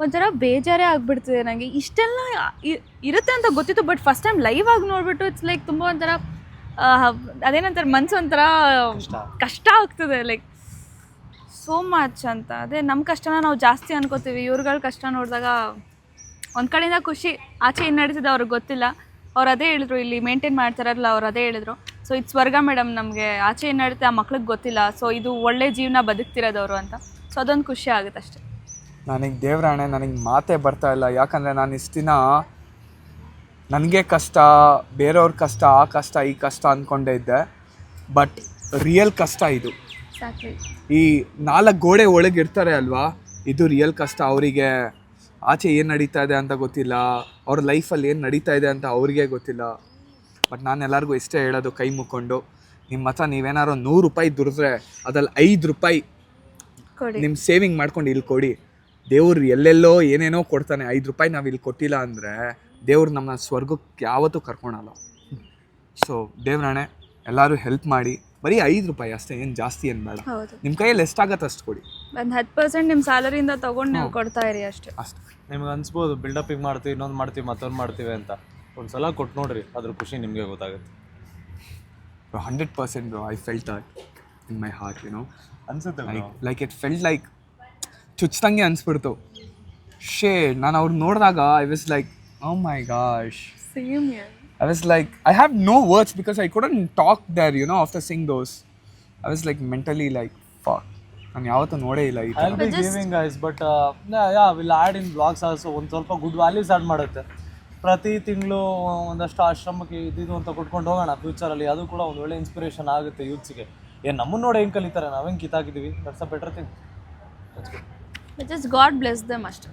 ಒಂಥರ ಬೇಜಾರೇ ಆಗಿಬಿಡ್ತಿದೆ ನನಗೆ. ಇಷ್ಟೆಲ್ಲ ಇರುತ್ತೆ ಅಂತ ಗೊತ್ತಿತ್ತು, ಬಟ್ ಫಸ್ಟ್ ಟೈಮ್ ಲೈವ್ ಆಗಿ ನೋಡಿಬಿಟ್ಟು ಇಟ್ಸ್ ಲೈಕ್ ತುಂಬ ಒಂಥರ ಅದೇನಂತಾರೆ, ಮನಸ್ಸು ಒಂಥರ ಕಷ್ಟ ಆಗ್ತದೆ. ಲೈಕ್ ಸೋ ಮಚ್ ಅಂತ. ಅದೇ ನಮ್ಮ ಕಷ್ಟನ ನಾವು ಜಾಸ್ತಿ ಅನ್ಕೋತೀವಿ, ಇವ್ರುಗಳ ಕಷ್ಟ ನೋಡಿದಾಗ ಒಂದು ಕಡೆಯಿಂದ ಖುಷಿ. ಆಚೆ ಏನು ನಡೀತಿದೆ ಅವ್ರಿಗೆ ಗೊತ್ತಿಲ್ಲ. ಅವ್ರು ಅದೇ ಹೇಳಿದ್ರು, ಇಲ್ಲಿ ಮೇಂಟೈನ್ ಮಾಡ್ತಾರಲ್ಲ ಅವ್ರು ಅದೇ ಹೇಳಿದ್ರು. ಸೊ ಇದು ಸ್ವರ್ಗ ಮೇಡಮ್, ನಮಗೆ ಆಚೆ ಏನು ನಡೀತೆ ಆ ಮಕ್ಳಿಗೆ ಗೊತ್ತಿಲ್ಲ. ಸೊ ಇದು ಒಳ್ಳೆ ಜೀವನ ಬದುಕ್ತಿರೋದವರು ಅಂತ. ಸೊ ಅದೊಂದು ಖುಷಿ ಆಗುತ್ತೆ ಅಷ್ಟೇ. ನನಗೆ ದೇವ್ರಾಣೆ, ನನಗೆ ಮಾತೇ ಬರ್ತಾ ಇಲ್ಲ. ಯಾಕಂದರೆ ನಾನು ಇಷ್ಟು ದಿನ ನನಗೆ ಕಷ್ಟ, ಬೇರೆಯವ್ರ ಕಷ್ಟ, ಆ ಕಷ್ಟ ಈ ಕಷ್ಟ ಅಂದ್ಕೊಂಡೇ ಇದ್ದೆ. ಬಟ್ ರಿಯಲ್ ಕಷ್ಟ ಇದು. ಈ 4 ಗೋಡೆ ಒಳಗೆ ಇರ್ತಾರೆ ಅಲ್ವಾ, ಇದು ರಿಯಲ್ ಕಷ್ಟ. ಅವರಿಗೆ ಆಚೆ ಏನು ನಡೀತಾ ಇದೆ ಅಂತ ಗೊತ್ತಿಲ್ಲ, ಅವ್ರ ಲೈಫಲ್ಲಿ ಏನು ನಡೀತಾ ಇದೆ ಅಂತ ಅವ್ರಿಗೆ ಗೊತ್ತಿಲ್ಲ. ಬಟ್ ನಾನು ಎಲ್ಲರಿಗೂ ಇಷ್ಟೇ ಹೇಳೋದು, ಕೈ ಮುಕ್ಕೊಂಡು, ನಿಮ್ಮ ಹತ್ರ ನೀವೇನಾದ್ರು 100 ರೂಪಾಯಿ ದುಡಿದ್ರೆ ಅದ್ರಲ್ಲಿ 5 ರೂಪಾಯಿ ನಿಮ್ಮ ಸೇವಿಂಗ್ ಮಾಡ್ಕೊಂಡು ಇಲ್ಲಿ ಕೊಡಿ. ದೇವ್ರು ಎಲ್ಲೆಲ್ಲೋ ಏನೇನೋ ಕೊಡ್ತಾನೆ. 5 ರೂಪಾಯಿ ನಾವು ಇಲ್ಲಿ ಕೊಟ್ಟಿಲ್ಲ ಅಂದರೆ ದೇವ್ರು ನಮ್ಮನ್ನ ಸ್ವರ್ಗಕ್ಕೆ ಯಾವತ್ತೂ ಕರ್ಕೊಳಲ್ಲ. ಸೊ ದೇವ್ರಾಣೆ, ಎಲ್ಲರೂ ಹೆಲ್ಪ್ ಮಾಡಿ. ಬರೀ 5 ರೂಪಾಯಿ ಅಷ್ಟೇ, ಏನು ಜಾಸ್ತಿ ಏನು ಬೇಡ. ನಿಮ್ಮ ಕೈಯಲ್ಲಿ ಎಷ್ಟಾಗತ್ತೆ ಅಷ್ಟು ಕೊಡಿ. ಒಂದು 10% ನಿಮ್ಮ ಸ್ಯಾಲರಿಯಿಂದ ತೊಗೊಂಡು ನೀವು ಕೊಡ್ತಾ ಇರಿ ಅಷ್ಟೇ. ನಿಮ್ಗೆ ಅನ್ಸ್ಬೋದು ಬಿಲ್ಡಪಿಂಗ್ ಮಾಡ್ತೀವಿ, ಇನ್ನೊಂದು ಮಾಡ್ತೀವಿ, ಮತ್ತೊಂದು ಮಾಡ್ತೀವಿ ಅಂತ. ಒಂದು ಸಲ ಕೊಟ್ಟು ನೋಡ್ರಿ, ಅದ್ರ ಖುಷಿ ನಿಮಗೆ ಗೊತ್ತಾಗುತ್ತೆ. 100% bro, I felt that in my heart, you know. ಅನ್ಸುತ್ತೆ like it felt like ಚುಚ್ಚಿದಂಗೆ ಅನ್ಸ್ಬಿಡ್ತು. ಶೇಡ್ ನಾನು ಅವ್ರು ನೋಡಿದಾಗ I was like, oh my gosh. Same here. I was like, I have no words because I couldn't talk there, you know, after seeing those. I was like mentally like, fuck. ನಾನು ಯಾವತ್ತೂ ನೋಡೇ ಇಲ್ಲ ಈ ಥರ. I'll be giving guys, but we'll add in vlogs also. ಒಂದು ಸ್ವಲ್ಪ good values add ಮಾಡುತ್ತೆ. ಪ್ರತಿ ತಿಂಗಳು ಒಂದಷ್ಟು ಆಶ್ರಮಕ್ಕೆ ಇದು ಅಂತ ಕೊಟ್ಕೊಂಡು ಹೋಗೋಣ ಫ್ಯೂಚರಲ್ಲಿ. ಅದು ಕೂಡ ಒಂದು ಒಳ್ಳೆ ಇನ್ಸ್ಪಿರೇಷನ್ ಆಗುತ್ತೆ ಯೂತ್ಸ್ಗೆ. ಏನು ನಮ್ಮನ್ನು ನೋಡಿ ಹೆಂಗೆ ಕಲಿತಾರೆ, ನಾವು ಹೆಂಗೆ ಕಿತ್ತಾಕಿದ್ದೀವಿ. That's a better thing. Just God bless them ಅಷ್ಟೇ.